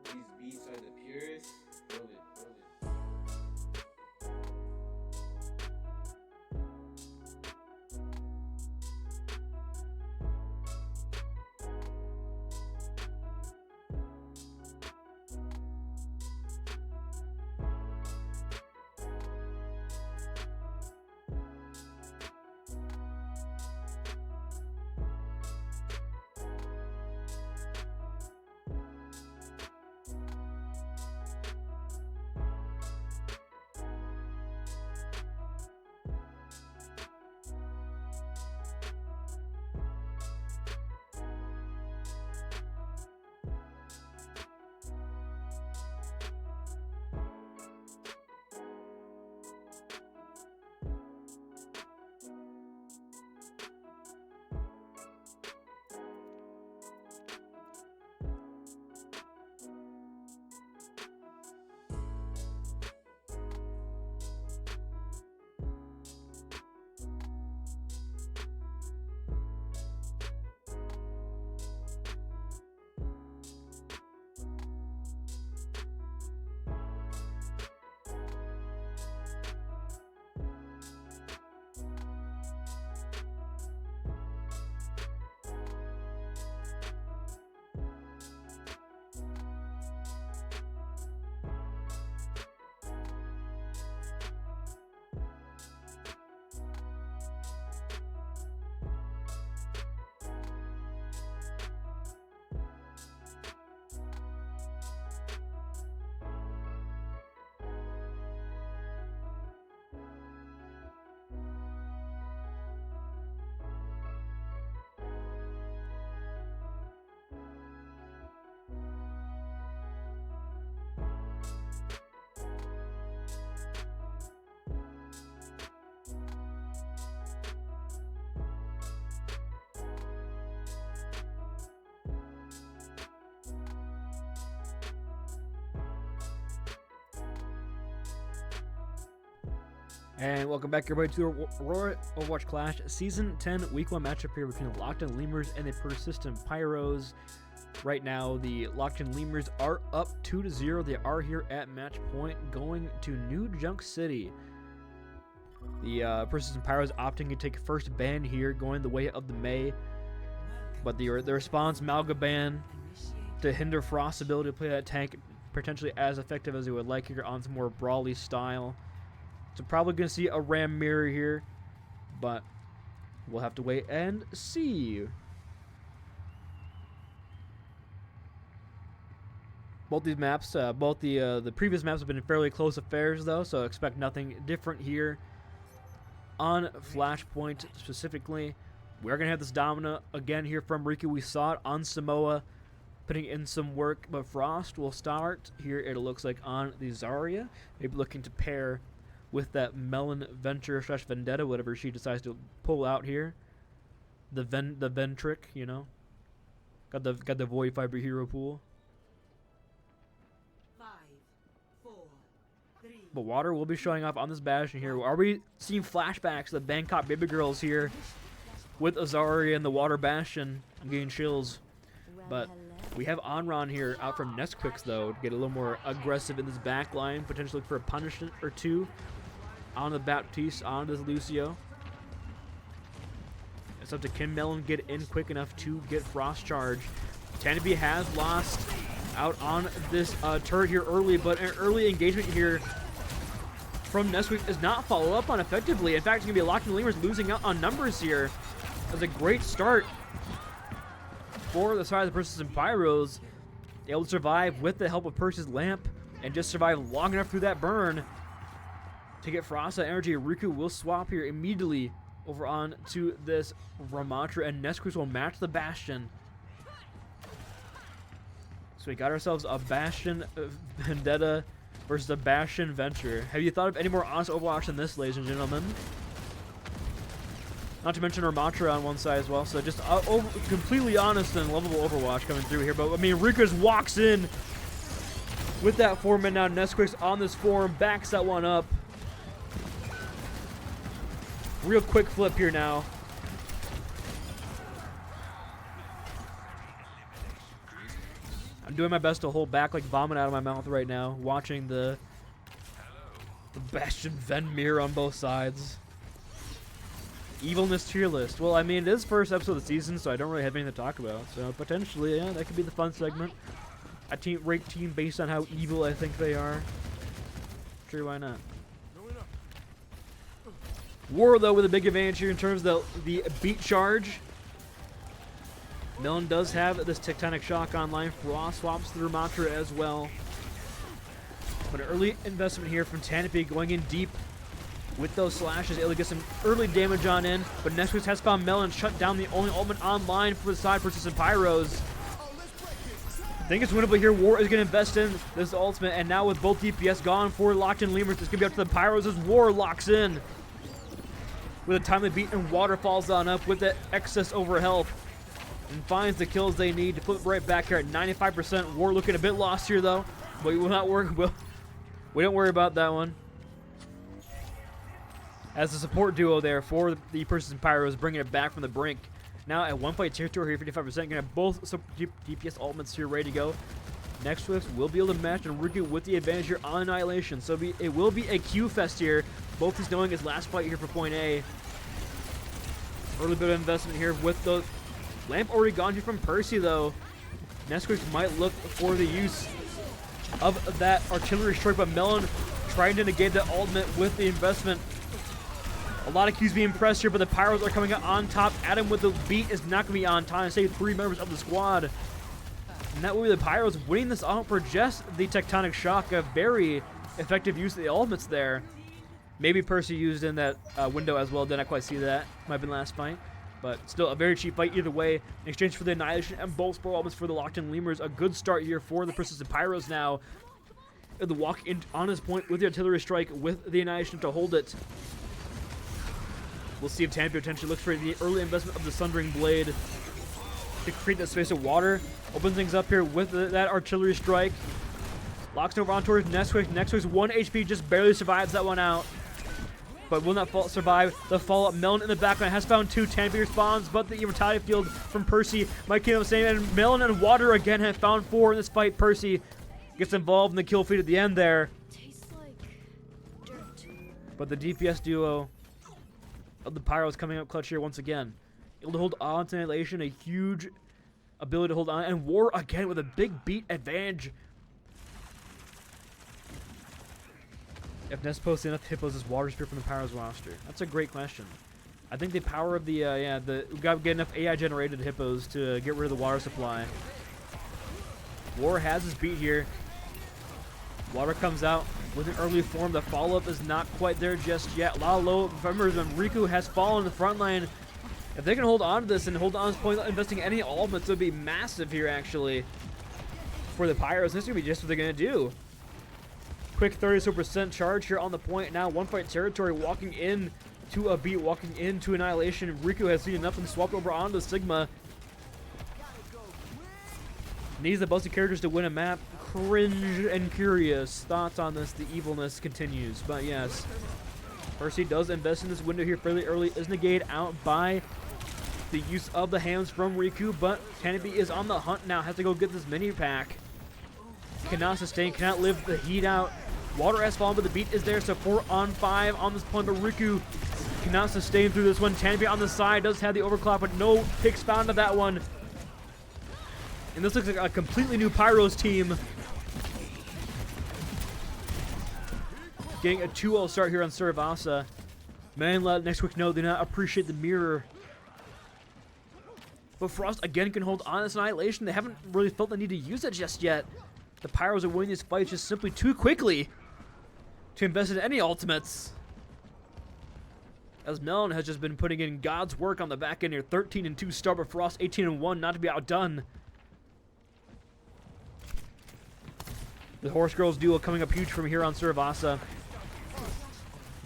These beats are the purest. Brilliant. And welcome back, everybody, to the Aurora Overwatch Clash Season 10 Week 1 matchup here between the Locked On Lemurs and the Purrsistent Pyros. Right now, the Locked-in Lemurs are up 2-0. They are here at match point, going to New Junk City. The Purrsistent Pyros opting to take first ban here, going the way of the May. But the response, Malga ban, to hinder Frost's ability to play that tank potentially as effective as he would like here on some more brawly style. So probably going to see a Ram mirror here, but we'll have to wait and see. Both these maps, the previous maps have been fairly close affairs though, so expect nothing different here. On Flashpoint specifically, we're going to have this Domina again here from Riku. We saw it on Samoa, putting in some work, but Frost will start here, it looks like, on the Zarya. Maybe looking to pair with that Melon Venture / Vendetta, whatever she decides to pull out here. The Ven trick, you know. Got the Void Fiber hero pool. 5, 4, 3. But Water will be showing off on this Bastion here. Are we seeing flashbacks of the Bangkok Baby Girls here with Azari and the Water Bastion? I'm getting chills. But we have Onron here out from Nesquik though to get a little more aggressive in this back line, potentially look for a punishment or two on the Baptiste, on this Lucio. It's up to Kim Mellon get in quick enough to get Frost Charge. Tanabe has lost out on this turret here early, but an early engagement here from Nesquik does not follow up on effectively. In fact, it's going to be Locked-in Lemurs losing out on numbers here. That's a great start for the side of the Purrsistent Pyros. Able to survive with the help of Percy's lamp and just survive long enough through that burn to get Frost that energy. Riku will swap here immediately over on to this Ramattra, and Nesquik will match the Bastion. So we got ourselves a Bastion Vendetta versus a Bastion Venture. Have you thought of any more honest Overwatch than this, ladies and gentlemen? Not to mention Ramattra on one side as well. So just completely honest and lovable Overwatch coming through here. But I mean, Riku just walks in with that 4-man now. Nesquik's on this form, backs that one up. Real quick flip here now. I'm doing my best to hold back like vomit out of my mouth right now, watching the Bastion Ven mirror on both sides. Evilness tier list. Well, I mean, it is first episode of the season, so I don't really have anything to talk about. So potentially, yeah, that could be the fun segment. I rate team based on how evil I think they are. Sure, why not? War, though, with a big advantage here in terms of the beat charge. Melon does have this Tectonic Shock online. Frost swaps through Mantra as well. But an early investment here from Tanabe going in deep with those slashes, able to get some early damage on in. But Nesquik has found Melon, shut down the only ultimate online for the side Purrsistent Pyros. I think it's winnable here. War is going to invest in this ultimate, and now with both DPS gone for Locked-in Lemurs, it's going to be up to the Pyros as War locks in. With a timely beat, and Water falls on up with that excess over health and finds the kills they need to flip right back here at 95%. War looking a bit lost here though, but we will not worry. We don't worry about that one. As the support duo there for the Purrsistent Pyros, bringing it back from the brink. Now at 1 fight territory here, 55%. Gonna have both DPS ultimates here ready to go. Next Swifts will be able to match and Riku with the advantage here on Annihilation. So it will be a Q fest here. Both these knowing his last fight here for point A. Early bit of investment here with the lamp already gone here from Percy though. Nesquik might look for the use of that artillery strike, but Melon trying to negate that ultimate with the investment. A lot of Qs being pressed here, but the Pyros are coming out on top. Adam with the beat is not going to be on time to save 3 members of the squad. And that will be the Pyros winning this out for just the Tectonic Shock. A very effective use of the ultimates there. Maybe Percy used in that window as well. Did not quite see that. Might have been last fight. But still a very cheap fight either way. In exchange for the Annihilation and both spore ultimates for the Locked-in Lemurs. A good start here for the Purrsistent Pyros now. The walk in on his point with the artillery strike with the Annihilation to hold it. We'll see if Tanabe potentially looks for the early investment of the Sundering Blade to create that space of Water. Open things up here with that artillery strike. Locks over on towards Nesquik. Nesquik's 1 HP, just barely survives that one out. but will not survive the follow-up. Melon in the background has found 2. Tanby responds, but the mortality field from Percy might keep him same. And Melon and Water again have found 4 in this fight. Percy gets involved in the kill feed at the end there. Tastes like dirt. But the DPS duo of the Pyros coming up clutch here once again. Able to hold on to Annihilation, a huge ability to hold on. And War again with a big beat advantage. If Nest posts enough hippos as Water Spear from the Pyros roster? That's a great question. I think the power of the, we got to get enough AI generated hippos to get rid of the water supply. War has his beat here. Water comes out with an early form. The follow-up is not quite there just yet. A lot of low members when Riku has fallen in the front line. If they can hold on to this and hold on to this point, investing any ultimates would be massive here actually for the Pyros. This is going to be just what they're going to do. Quick 30% charge here on the point. Now one fight territory, walking in to a beat, walking into Annihilation. Riku has seen enough and swapped over onto Sigma. Needs the bossy characters to win a map. Cringe and curious. Thoughts on this? The evilness continues. But yes, Percy does invest in this window here fairly early. Is negated out by the use of the hands from Riku, but Canopy is on the hunt now. Has to go get this mini pack. Cannot sustain, cannot live the heat out. Water has fallen, but the beat is there, so 4 on 5 on this point, but Riku cannot sustain through this one. Tanby on the side does have the overclock, but no picks found of that one. And this looks like a completely new Pyros team. Getting a 2-0 start here on Saravasa. Man, let next quick note, do not appreciate the mirror. But Frost again can hold on to this Annihilation. They haven't really felt the need to use it just yet. The Pyros are winning these fights just simply too quickly to invest in any ultimates. As Melon has just been putting in God's work on the back end here. 13-2 start, but Frost 18-1, not to be outdone. The Horse Girls duo coming up huge from here on Saravasa.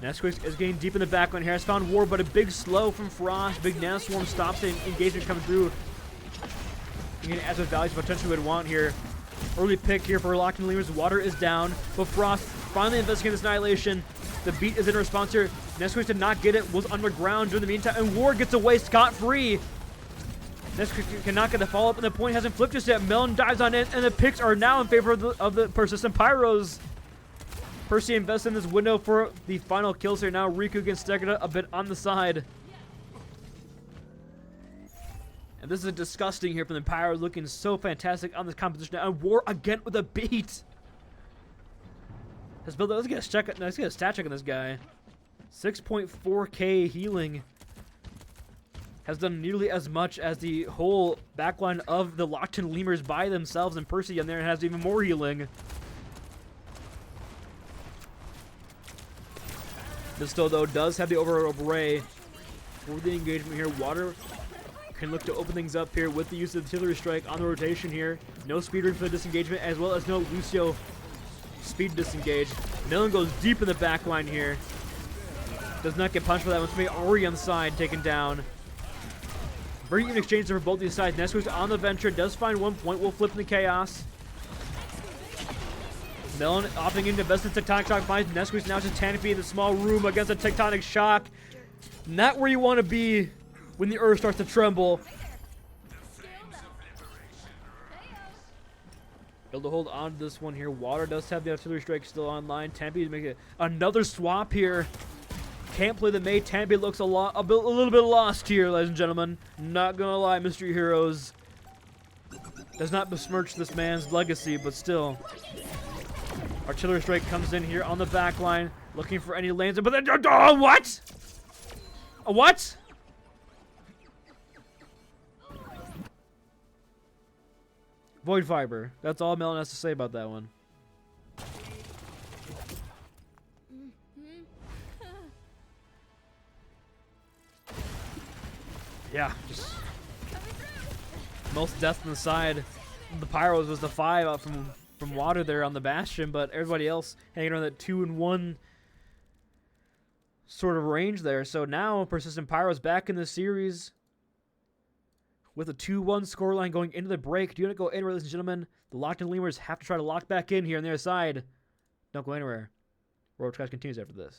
Nesquik is getting deep in the backline here. Has found War, but a big slow from Frost. Big Nanoswarm stops the engagement coming through. Getting as much value as potentially would want here. Early pick here for Locked in Lemurs. Water is down, but Frost finally investigating this Annihilation. The beat is in response here. Nesquik did not get it, was underground during the meantime, and War gets away scot-free. Nesquik cannot get the follow-up, and the point hasn't flipped just yet. Melon dives on it, and the picks are now in favor of the Purrsistent Pyros. Percy invests in this window for the final kills here. Now Riku against Stegata a bit on the side. And this is disgusting here from the Pyros, looking so fantastic on this composition. And War again with a beat. Let's get a stat check on this guy. 6.4k healing. Has done nearly as much as the whole backline of the Locked-in Lemurs by themselves, and Percy on there has even more healing. This though does have the overall array for the engagement here. Water can look to open things up here with the use of the artillery strike on the rotation here. No speedrun for the disengagement, as well as no Lucio speed disengage. Melon goes deep in the back line here. Does not get punched for that one. It's Ori on the side taken down. Very even exchange for both these sides. Nesquik's on the venture, does find 1 point, will flip in the chaos. Melon opting into best in Tectonic Shock, finds Nesquik's now just Tanopy in the small room against a Tectonic Shock. Not where you want to be when the earth starts to tremble. Able to hold on to this one here. Water does have the artillery strike still online. Tanopy to make it another swap here. Can't play the mate. Tanopy looks a little bit lost here, ladies and gentlemen. Not gonna lie, Mystery Heroes does not besmirch this man's legacy, but still. Artillery strike comes in here on the back line, looking for any lanes, but then what? A what? Void Fiber. That's all Melon has to say about that one. Yeah, just most death on the side. The Pyros was the 5 out from Water there on the Bastion, but everybody else hanging around that 2-1 sort of range there. So now Purrsistent Pyros back in the series with a 2-1 scoreline going into the break. Do you want to go anywhere, ladies and gentlemen? The Locked-in Lemurs have to try to lock back in here on their side. Don't go anywhere. Roach Guys continues after this.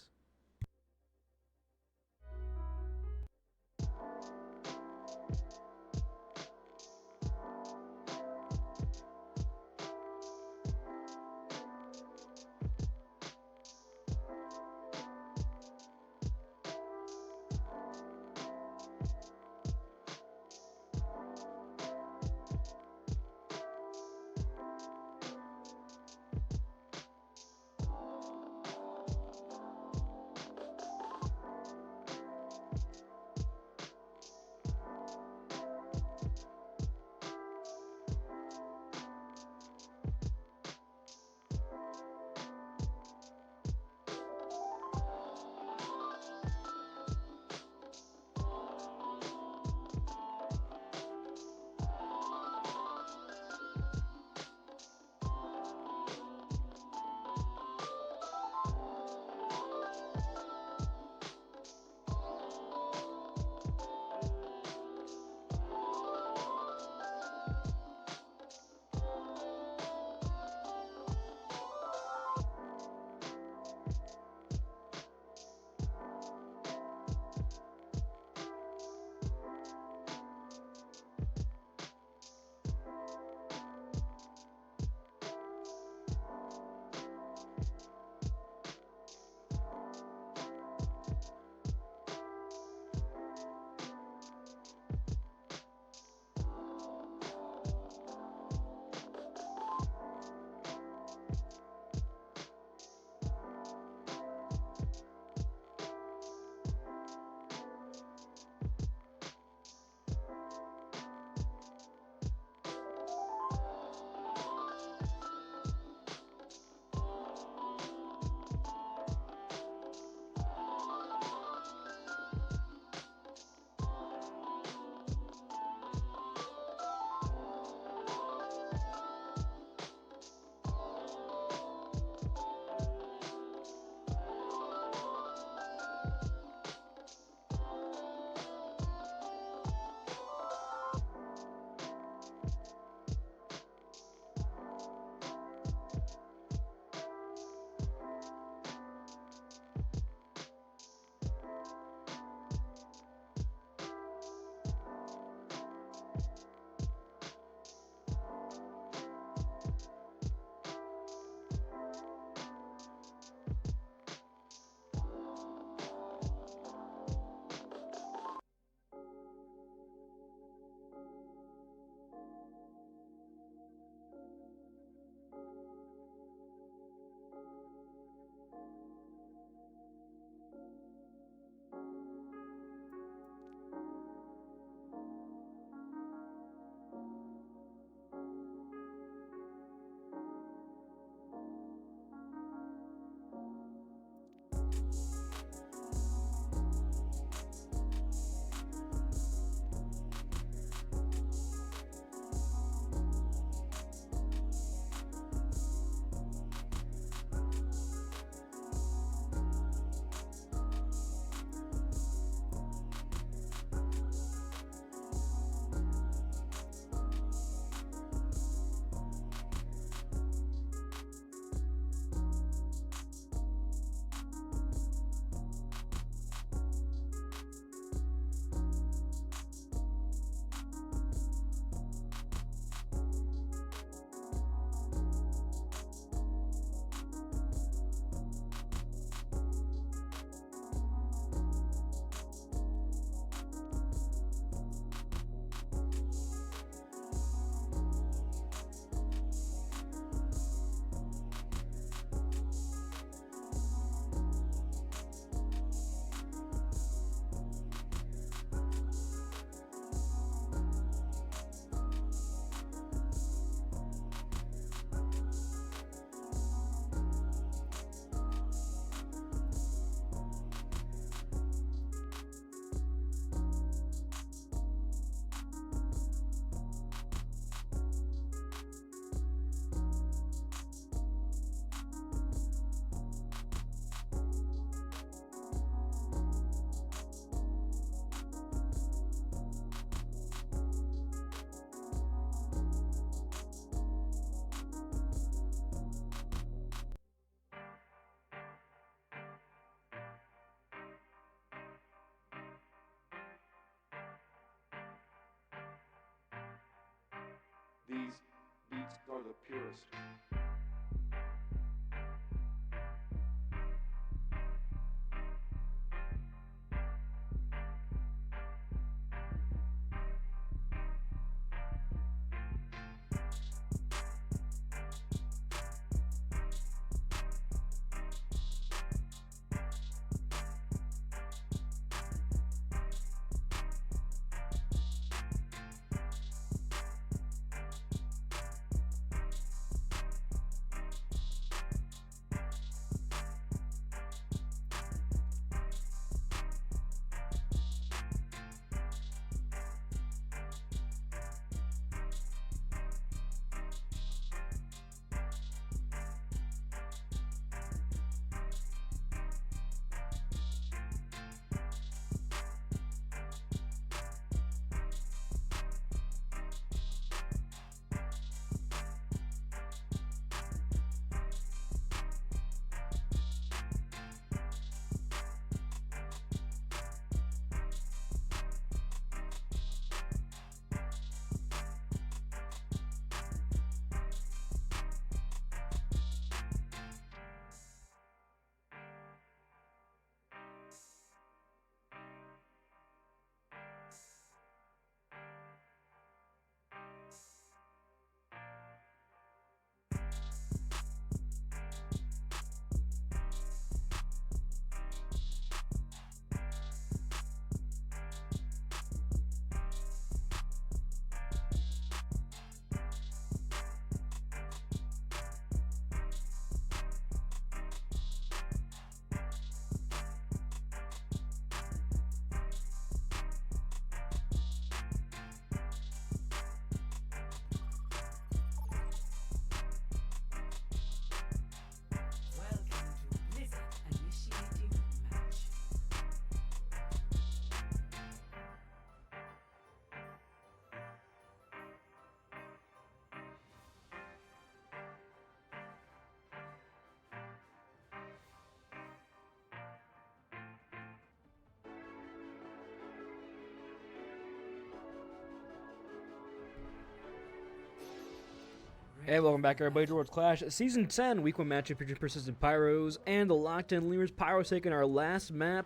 Hey, welcome back everybody to World's Clash Season 10, Week 1 matchup between Purrsistent Pyros and the locked-in Lemurs. Pyros taking our last map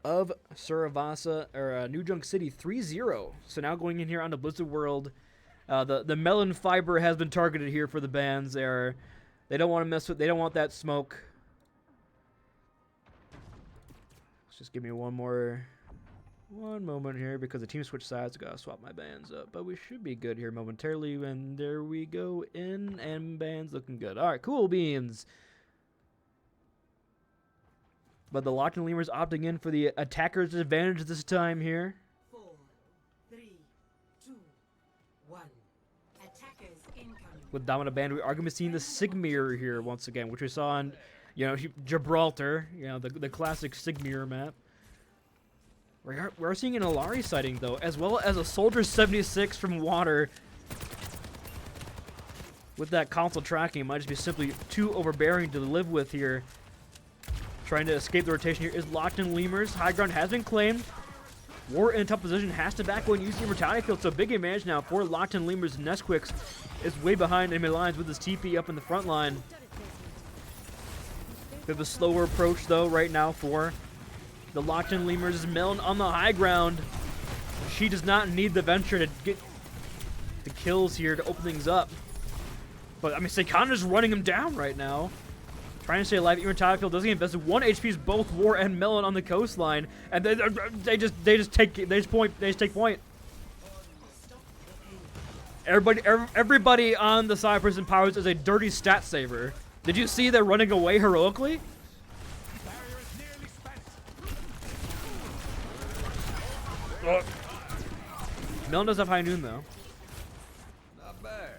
of Suravasa, or New Junk City 3-0. So now going in here on the Blizzard World. The melon fiber has been targeted here for the bans. They don't want to mess with, they don't want that smoke. Let's just give me one moment here because the team switched sides. I gotta swap my bands up, but we should be good here momentarily. And there we go, in and bands looking good. All right, cool beans. But the locked-in Lemurs opting in for the attacker's advantage this time here. 4, 3, 2, 1. Attackers incoming. With dominant band, we are going to be seeing the Sigmir here once again, which we saw on, Gibraltar, the classic Sigmir map. We're seeing an Alari sighting though, as well as a Soldier 76 from water. With that console tracking, it might just be simply too overbearing to live with here. Trying to escape the rotation here is locked-in Lemurs. High ground has been claimed. War in a tough position, has to back away and use the Immortality Field, so big advantage now for locked-in Lemurs. Nesquix is way behind enemy lines with his TP up in the front line. Bit of a slower approach though right now for the locked-in Lemurs. Is Melon on the high ground. She does not need the venture to get the kills here to open things up. But I mean, Seikana's running him down right now. Trying to stay alive. Immortality Field doesn't get invested. 1 HP is both War and Melon on the coastline, and they just take point. Everybody on the side of Purrsistent Pyros is a dirty stat saver. Did you see they're running away heroically? Melon does have high noon though. Not bad.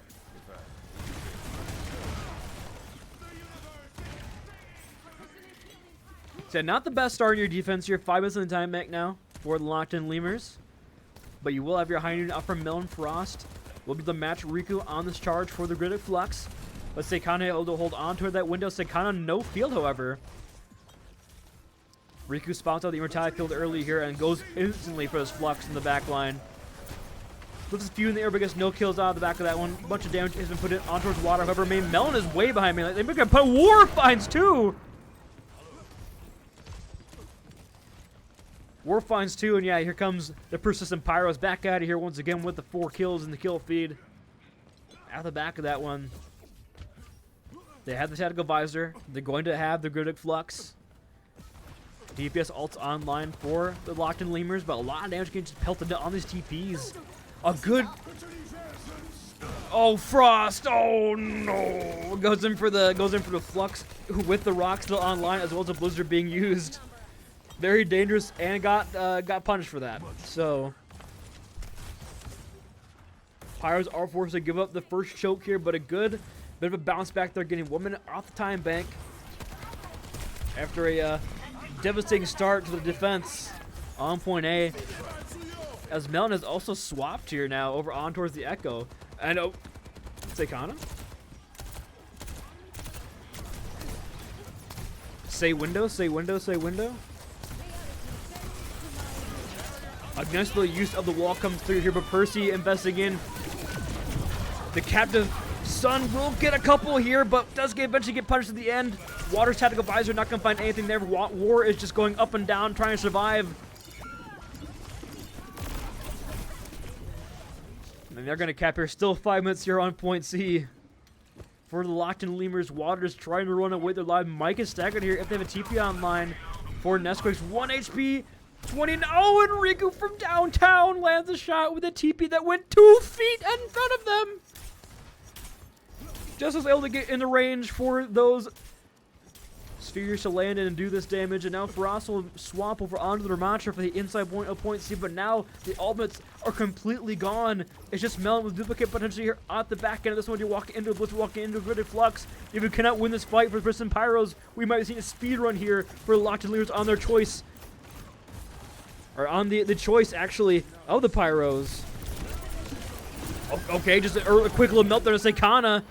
So not the best start in your defense here. 5 minutes in the time bank now for the locked-in Lemurs. But you will have your high noon up from Melon. Frost will be the match Riku on this charge for the Gridic Flux. But Seikana able to hold on to that window. Seikana no field, however. Riku spots out the Immortality Field early here and goes instantly for this Flux in the back line. Looks a few in the air, but gets no kills out of the back of that one. A bunch of damage has been put in on towards water. However, Melon is way behind me. They're going to put War Finds too. War finds 2, and yeah, here comes the Purrsistent Pyros back out of here once again with the 4 kills in the kill feed. At the back of that one, they have the Tactical Visor. They're going to have the Gridic Flux. DPS ults online for the locked-in Lemurs, but a lot of damage getting just pelted on these TPs. A good... Oh, Frost! Oh no! Goes in for the Flux with the rock still online, as well as the Blizzard being used. Very dangerous, and got punished for that. So Pyros are forced to give up the first choke here, but a good bit of a bounce back there, getting 1 minute off the time bank after a devastating start to the defense on point A. As Melon has also swapped here now over on towards the Echo. And Seikana? Say window, say window, say window. Against the use of the wall comes through here, but Percy investing in the captive Sun will get a couple here, but does eventually get punished at the end. Water's Tactical Visor not going to find anything there. War is just going up and down, trying to survive. And they're going to cap here. Still 5 minutes here on point C. For the locked-in Lemurs, Water is trying to run away. They're live. Mike is staggered here if they have a TP online for Nesquix. 1 HP. 20. Oh, and Riku from downtown lands a shot with a TP that went 2 feet in front of them. Just was able to get in the range for those spheres to land in and do this damage. And now Frost will swap over onto the Ramattra for the inside point of point C. But now the ultimates are completely gone. It's just Melon with duplicate potentially here at the back end of this one. You walk into a Blitz, walking into a Gridic Flux. If you cannot win this fight for the Purrsistent Pyros, we might be seeing a speed run here for locked-in Lemurs on their choice. Or on the choice, actually, of the Pyros. Okay, just a quick little melt there to Seikana.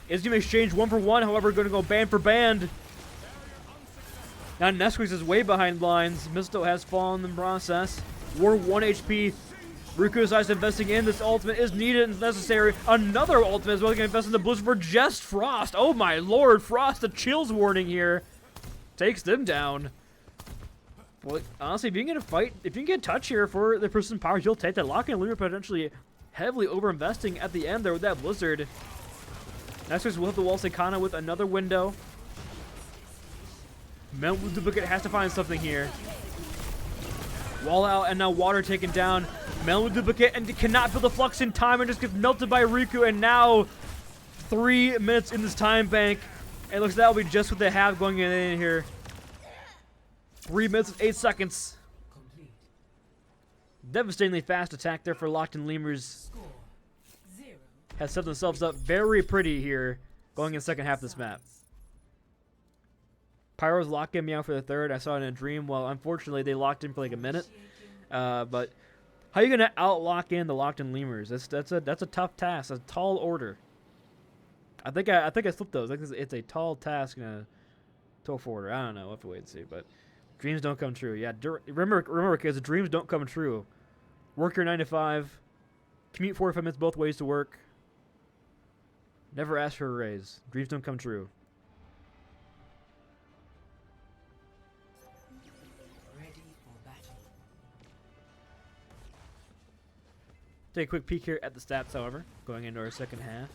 Is going to exchange 1 for 1, however, going to go band for band. Now Nesquix is way behind lines. Misto has fallen in the process. War 1 HP. Riku decides investing in this ultimate is needed and necessary. Another ultimate is well going to invest in the Blizzard for just Frost. Oh my lord, Frost, the chills warning here. Takes them down. Well, honestly, if you can get a fight, if you can get a touch here for the Purrsistent Pyros, you'll take that. Locking and Lemur potentially heavily over-investing at the end there with that Blizzard. Next week, we'll have the wall Sekana with another window. Melon Duplicate has to find something here. Wall out and now water taken down. Melon Duplicate and cannot feel the flux in time and just gets melted by Riku. And now 3 minutes in this time bank. And it looks like that'll be just what they have going in here. 3 minutes and 8 seconds. Devastatingly fast attack there for Locked in Lemurs. Has set themselves up very pretty here going in the second half of this map. Pyros locking me out for the third. I saw it in a dream. Well, unfortunately, they locked in for like a minute. But how are you gonna outlock in the Locked in Lemurs? That's a tough task. A tall order. I think I slipped those. I think it's a tall task and a tall order. I don't know. We'll have to wait and see. But dreams don't come true. Yeah, remember, kids, dreams don't come true. Work your 9 to 5. Commute 45 minutes both ways to work. Never ask for a raise. Dreams don't come true. Take a quick peek here at the stats, however, going into our second half.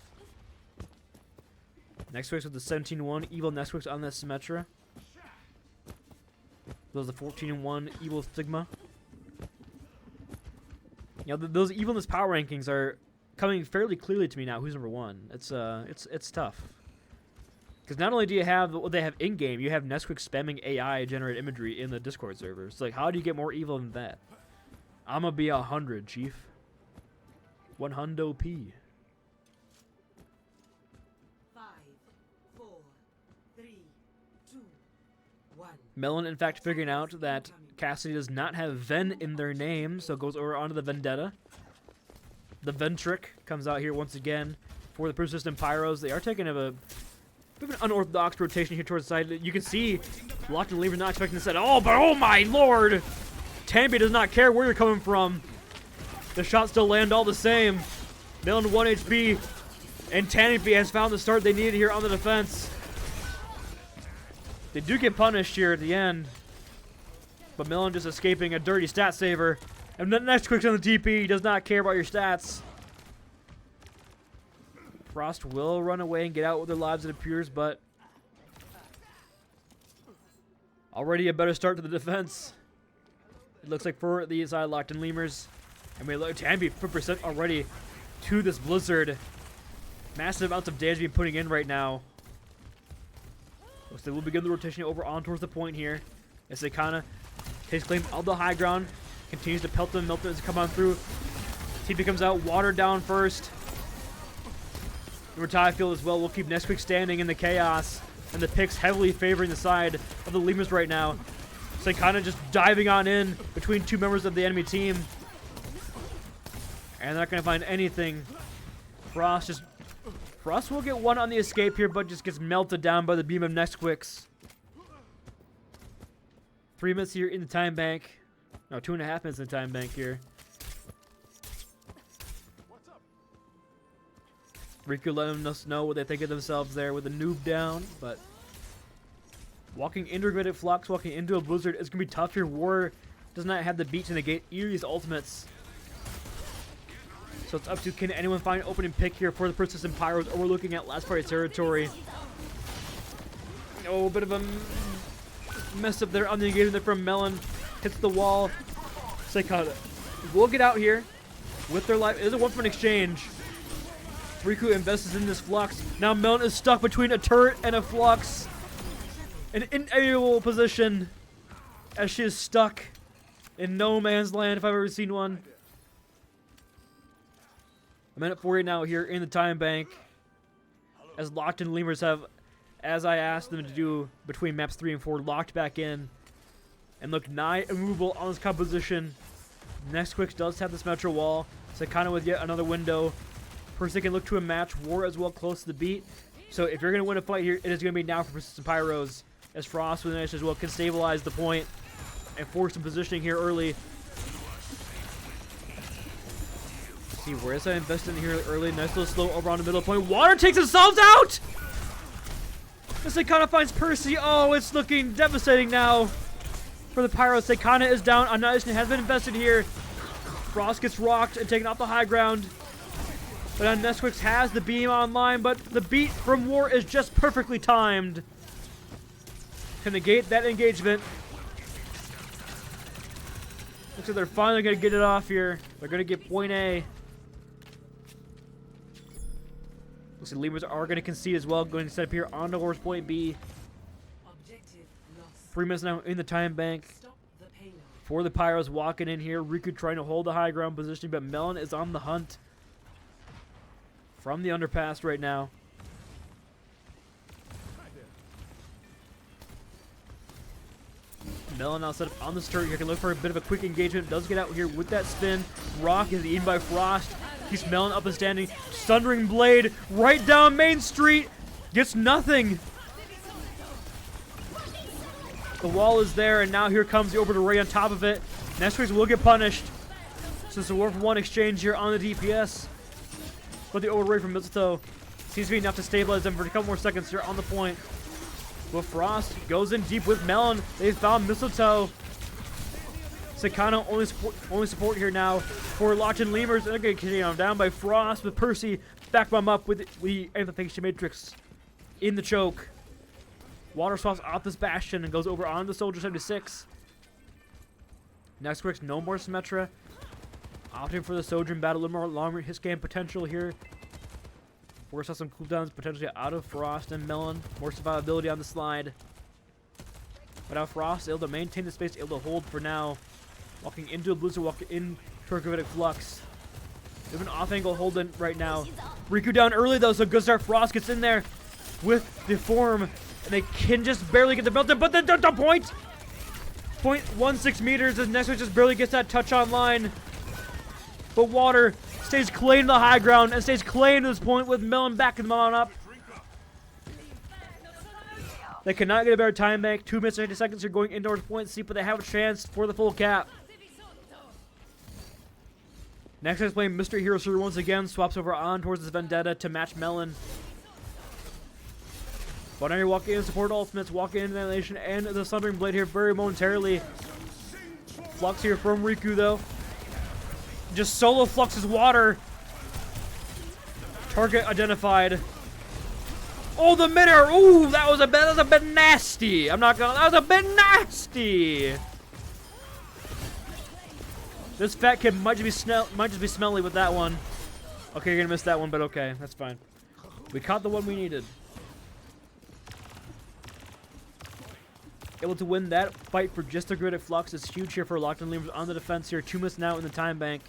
Next week's with the 17-1 Evil next week's on the Symmetra. Those are the 14-1 Evil Stigma. You know, those Evilness power rankings are coming fairly clearly to me now. Who's number 1? It's tough. Because not only do you have what they have in game, you have Nesquik spamming AI generated imagery in the Discord server. So like, how do you get more evil than that? I'm gonna be 100, Chief. 100 P. 5, 4, 3, 2, 1. Melon, in fact, figuring out that Cassidy does not have Ven in their name, so goes over onto the Vendetta. The Ventric comes out here once again for the Purrsistent Pyros. They are taking a bit of an unorthodox rotation here towards the side. You can see Locked in Lemurs not expecting this at all, but oh my lord! Tambi does not care where you're coming from. The shots still land all the same. Melon 1 HP, and Tambi has found the start they needed here on the defense. They do get punished here at the end, but Melon just escaping a dirty stat saver. And the next quick's on the DP. He does not care about your stats. Frost will run away and get out with their lives, it appears, but already a better start to the defense. It looks like for the side Locked in Lemurs. And we look Tambi 50% already to this Blizzard. Massive amounts of damage being putting in right now. So we'll begin the rotation over on towards the point here. As they kind of takes claim of the high ground. Continues to pelt them, melt them as they come on through. TP comes out, watered down first. Remember Field as well. We'll keep Nesquik standing in the chaos. And the picks heavily favoring the side of the Lemurs right now. So kind of just diving on in between 2 members of the enemy team. And they're not going to find anything. Frost will get 1 on the escape here, but just gets melted down by the beam of Nesquiks. 3 minutes here in the time bank. No, 2.5 minutes in the time bank here. Riku letting us know what they think of themselves there with the noob down, but walking into a Graded Flux, walking into a Blizzard is going to be tough here. War does not have the beat to negate Erie's ultimates. So it's up to, can anyone find an opening pick here for the Purrsistent Pyros, or we're looking at last party territory. Oh, a bit of a mess up there on the engagement there from Melon. Hits the wall. Sekata will get out here with their life. It is a 1 for an exchange. Riku invests in this Flux. Now Melon is stuck between a turret and a Flux. An inalienable position as she is stuck in no man's land if I've ever seen one. A minute 40 now here in the time bank. As Locked in Lemurs have, as I asked them to do between maps 3 and 4, locked back in. And look nigh immovable on this composition. Nesquik does have this Metro wall. Sekana with yet another window. Purrsistent can look to a match. War as well close to the beat. So if you're going to win a fight here, it is going to be now for Purrsistent Pyros. As Frost with an edge as well can stabilize the point and force some positioning here early. See, where's that invested in here early? Nice little slow over on the middle point. Water takes themselves out! This thing kind of finds Percy. Oh, it's looking devastating now for the Pyros. Sekana is down. Annihilation has been invested here. Frost gets rocked and taken off the high ground. But Nesquik has the beam online, but the beat from War is just perfectly timed to negate that engagement. Looks like they're finally going to get it off here. They're going to get point A. Looks like Lemurs are going to concede as well, going to set up here on towards point B. Objective lost. 3 minutes now in the time bank Stop the payload. for the Pyros walking in here. Riku trying to hold the high ground position, but Melon is on the hunt from the underpass right now. Melon now set up on the turret here. Can look for a bit of a quick engagement. Does get out here with that spin. Rock is eaten by Frost. Keeps Melon up and standing. Sundering Blade right down Main Street. Gets nothing. The wall is there, and now here comes the orbital ray on top of it. Nesquik will get punished. So it's a 1-for-1 exchange here on the DPS. But the orbital ray from Mistletoe seems to be enough to stabilize them for a couple more seconds here on the point. But Frost goes in deep with Melon. They found Mistletoe. Sekano only support here now for Lochin Lemurs. And they're going to continue down by Frost with Percy. Back them up with the Amplification Matrix in the choke. Water swaps off this Bastion and goes over on the Soldier 76. Nesquik, no more Symmetra. Opting for the Sojourn battle, a little more longer hit scan potential here. Force out some cooldowns potentially out of Frost and Melon. More survivability on the slide. But now Frost able to maintain the space, able to hold for now. Walking into a blizzard, walking in Turkovitic Flux. They have an off-angle holding right now. Riku down early though, so good start. Frost gets in there with the form. And they can just barely get the belt in, but the point! 0.16 meters as Nesquik just barely gets that touch online. But Water stays claimed to the high ground and stays claimed to this point with Melon backing them on up. They cannot get a better time bank. 2 minutes and 80 seconds are going indoors point C, but they have a chance for the full cap. Next is playing Mr. Hero Sir once again. Swaps over on towards his Vendetta to match Melon. But now you're walking in support ultimates, walking into Annihilation and the Sundering Blade here very momentarily. Flux here from Riku though. Just solo fluxes Water. Target identified. Oh, the midair! Ooh, that was a bit nasty. I'm not gonna. That was a bit nasty. This fat kid might just be smelly with that one. Okay, you're gonna miss that one, but okay, that's fine. We caught the one we needed. Able to win that fight for just a grid at Flux is huge here for Locked on Lemurs on the defense here. 2 minutes now in the time bank.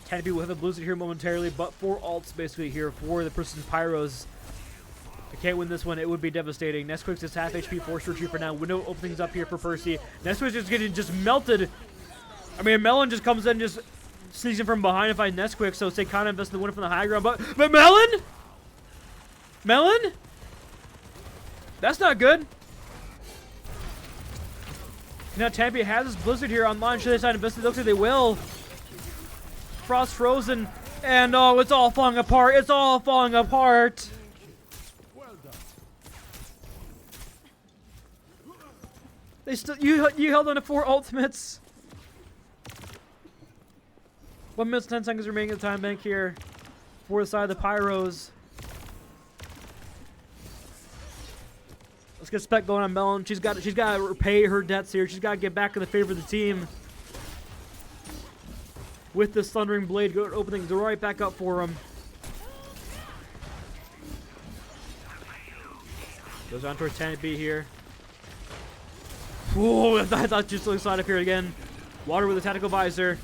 Canopy will have a blizzard here momentarily, but 4 alts basically here for the Purrsistent Pyros. If they can't win this one, it would be devastating. Nesquik is half HP, forced retreat for now. Window openings up here for Percy. Nesquik is getting just melted. I mean, Melon just comes in, just sneaks in from behind and finds Nesquik, so Sekana invests in the winner from the high ground. But Melon? Melon? That's not good. Now Tampia has his blizzard here online. Should they decide to invest? It looks like they will. Frost frozen. And oh, it's all falling apart. It's all falling apart. They still you held on to 4 ultimates. 1 minute 10 seconds remaining in the time bank here for the side of the Pyros. Let's get spec going on Melon. She's got to repay her debts here. She's got to get back in the favor of the team. With this Thundering Blade opening the right back up for him. Goes on towards Tanby here. Whoa, I thought just looking slide up here again. Water with a tactical visor.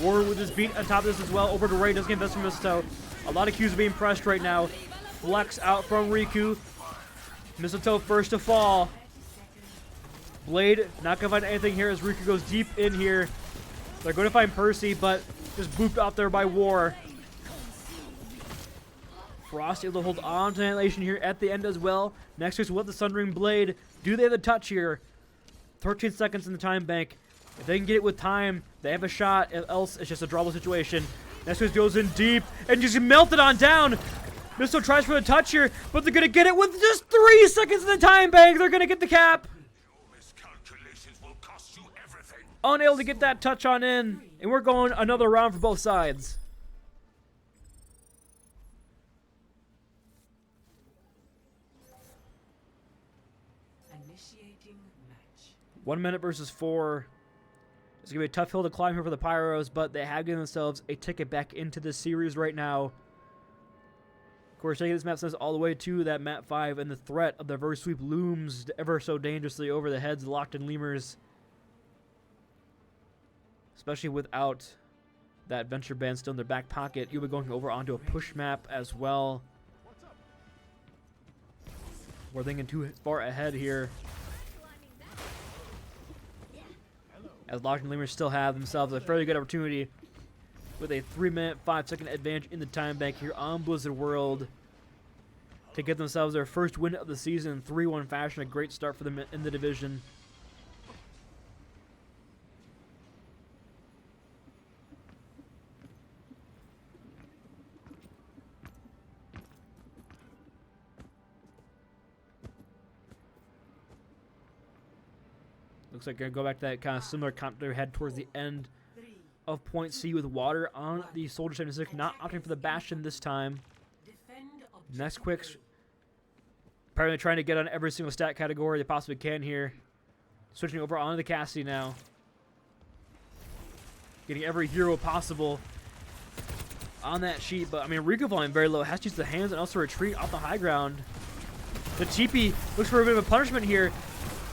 War with his beat on top of this as well. Over to Ray, doesn't get best from Mistletoe. A lot of Qs are being pressed right now. Flex out from Riku. Mistletoe first to fall. Blade not gonna find anything here as Riku goes deep in here. They're going to find Percy, but just booped out there by War. Frost able to hold on to Annihilation here at the end as well. Next is what the Sundering Blade. Do they have the touch here? 13 seconds in the time bank. If they can get it with time, they have a shot. Else, it's just a drawable situation. Nesquik goes in deep and just melted on down. Misto tries for the touch here, but they're going to get it with just 3 seconds in the time bank. They're going to get the cap. Unable to get that touch on in. And we're going another round for both sides. Initiating match. 1 minute versus 4. It's going to be a tough hill to climb here for the Pyros, but they have given themselves a ticket back into this series right now. Of course, taking this map says all the way to that map 5, and the threat of the reverse sweep looms ever so dangerously over the heads of the locked-in Lemurs. Especially without that venture band still in their back pocket. You'll be going over onto a push map as well. We're thinking too far ahead here. As locked-in Lemurs still have themselves a fairly good opportunity with a 3-minute, 5-second advantage in the time bank here on Blizzard World to get themselves their first win of the season in 3-1 fashion. A great start for them in the division. Looks like they're going to go back to that kind of similar comp they had towards the end of point C with water on the Soldier 76, not opting for the Bastion this time. Nesquik's apparently trying to get on every single stat category they possibly can here. Switching over onto the Cassie now. Getting every hero possible on that sheet, but I mean, Riku volume very low. Has to use the hands and also retreat off the high ground. The TP looks for a bit of a punishment here.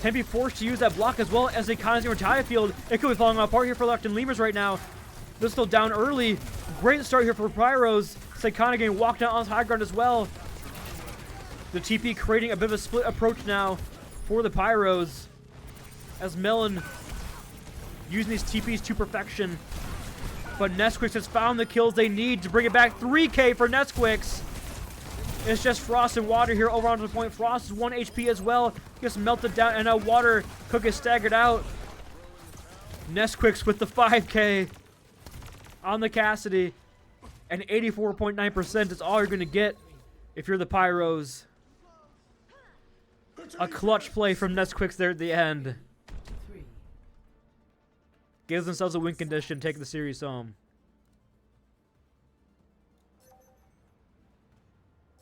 Can be forced to use that block as well as the Kaiser Retire field. It could be falling apart here for locked-in Lemurs right now. They're still down early. Great start here for Pyros. Saikana getting walked out on high ground as well. The TP creating a bit of a split approach now for the Pyros. As Melon using these TPs to perfection. But Nesquik has found the kills they need to bring it back. 3K for Nesquik. It's just Frost and Water here over onto the point. Frost is 1 HP as well. Gets melted down, and now Water Cook is staggered out. Nesquik with the 5K on the Cassidy. And 84.9% is all you're going to get if you're the Pyros. A clutch play from Nesquik there at the end. Gives themselves a win condition, taking the series home.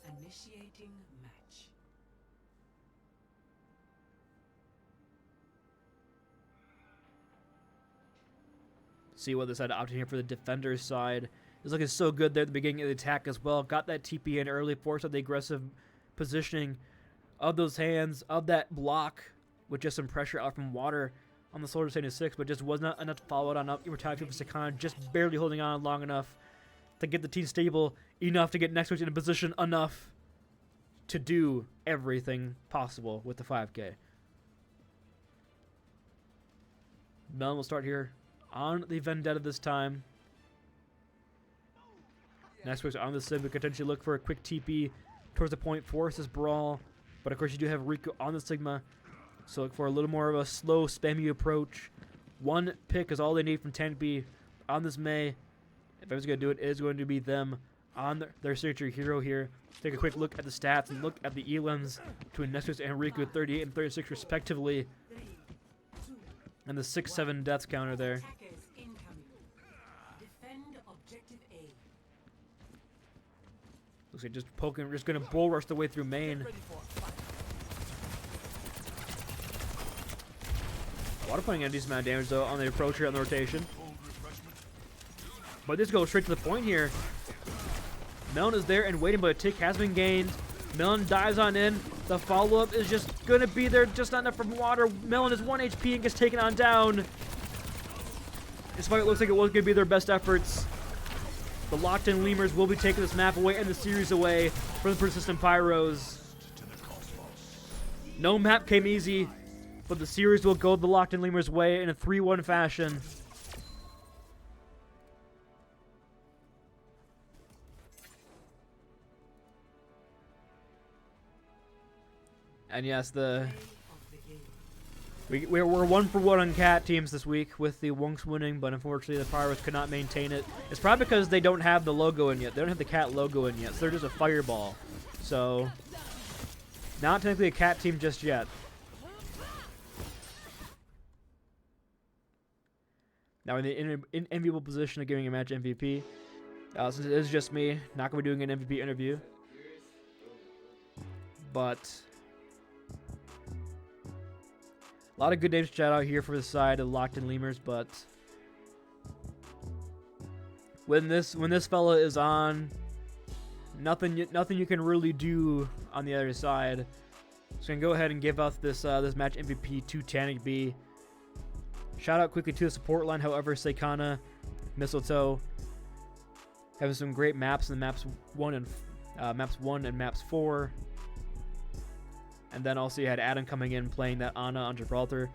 Initiating match. See what they decided to opt in here for the defender's side. It's looking so good there at the beginning of the attack as well. Got that TP in early, forced out the aggressive positioning of those hands, of that block, with just some pressure out from Water on the Soldier 76, but just was not enough to follow it on up. Immortality for Sakan, just barely holding on long enough to get the team stable enough to get Nesquik in a position enough to do everything possible with the 5K. Melon will start here on the Vendetta this time. Nesquik's on the Sim, we could potentially look for a quick TP towards the point, force this brawl. But of course you do have Riku on the Sigma, so look for a little more of a slow, spammy approach. One pick is all they need from Tenpi on this Mei. If anyone's going to do it, it is going to be them on their signature hero here. Take a quick look at the stats and look at the elims between Nesquik and Riku, 38 and 36 respectively. And the 6-7 deaths counter there. Attackers incoming. Defend objective A. Looks like just poking, just going to bull rush the way through main. Water putting in a decent amount of damage though on the approach here on the rotation. But this goes straight to the point here. Melon is there and waiting, but a tick has been gained. Melon dives on in. The follow-up is just going to be there, just not enough from Water. Melon is 1 HP and gets taken on down. Despite it looks like it was going to be their best efforts. The locked-in Lemurs will be taking this map away and the series away for the Purrsistent Pyros. No map came easy, but the series will go the locked-in Lemurs' way in a 3-1 fashion. And yes, the We're 1-for-1 on cat teams this week with the Wonks winning, but unfortunately the Pyros could not maintain it. It's probably because they don't have the logo in yet. They don't have the cat logo in yet, so they're just a fireball. So, not technically a cat team just yet. Now in the enviable position of giving a match MVP. Since it is just me, not going to be doing an MVP interview. But a lot of good names to shout out here for the side of Locked In Lemurs, but when this fella is on, nothing you can really do on the other side. So I'm gonna go ahead and give out this this match MVP to Tannic B. Shout out quickly to the support line, however, Seikana, Mistletoe, having some great maps in maps 1 and maps 4. And then also you had Adam coming in playing that Ana on Gibraltar,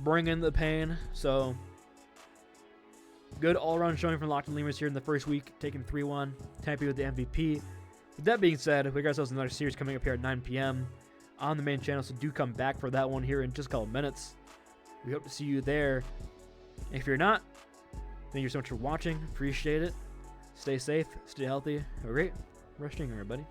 bringing the pain. So good all-around showing from Locked In Lemurs here in the first week, taking 3-1, Tampa with the MVP. With that being said, we got ourselves another series coming up here at 9 p.m. on the main channel, so do come back for that one here in just a couple minutes. We hope to see you there. If you're not, thank you so much for watching. Appreciate it. Stay safe, stay healthy. Have a great resting, everybody.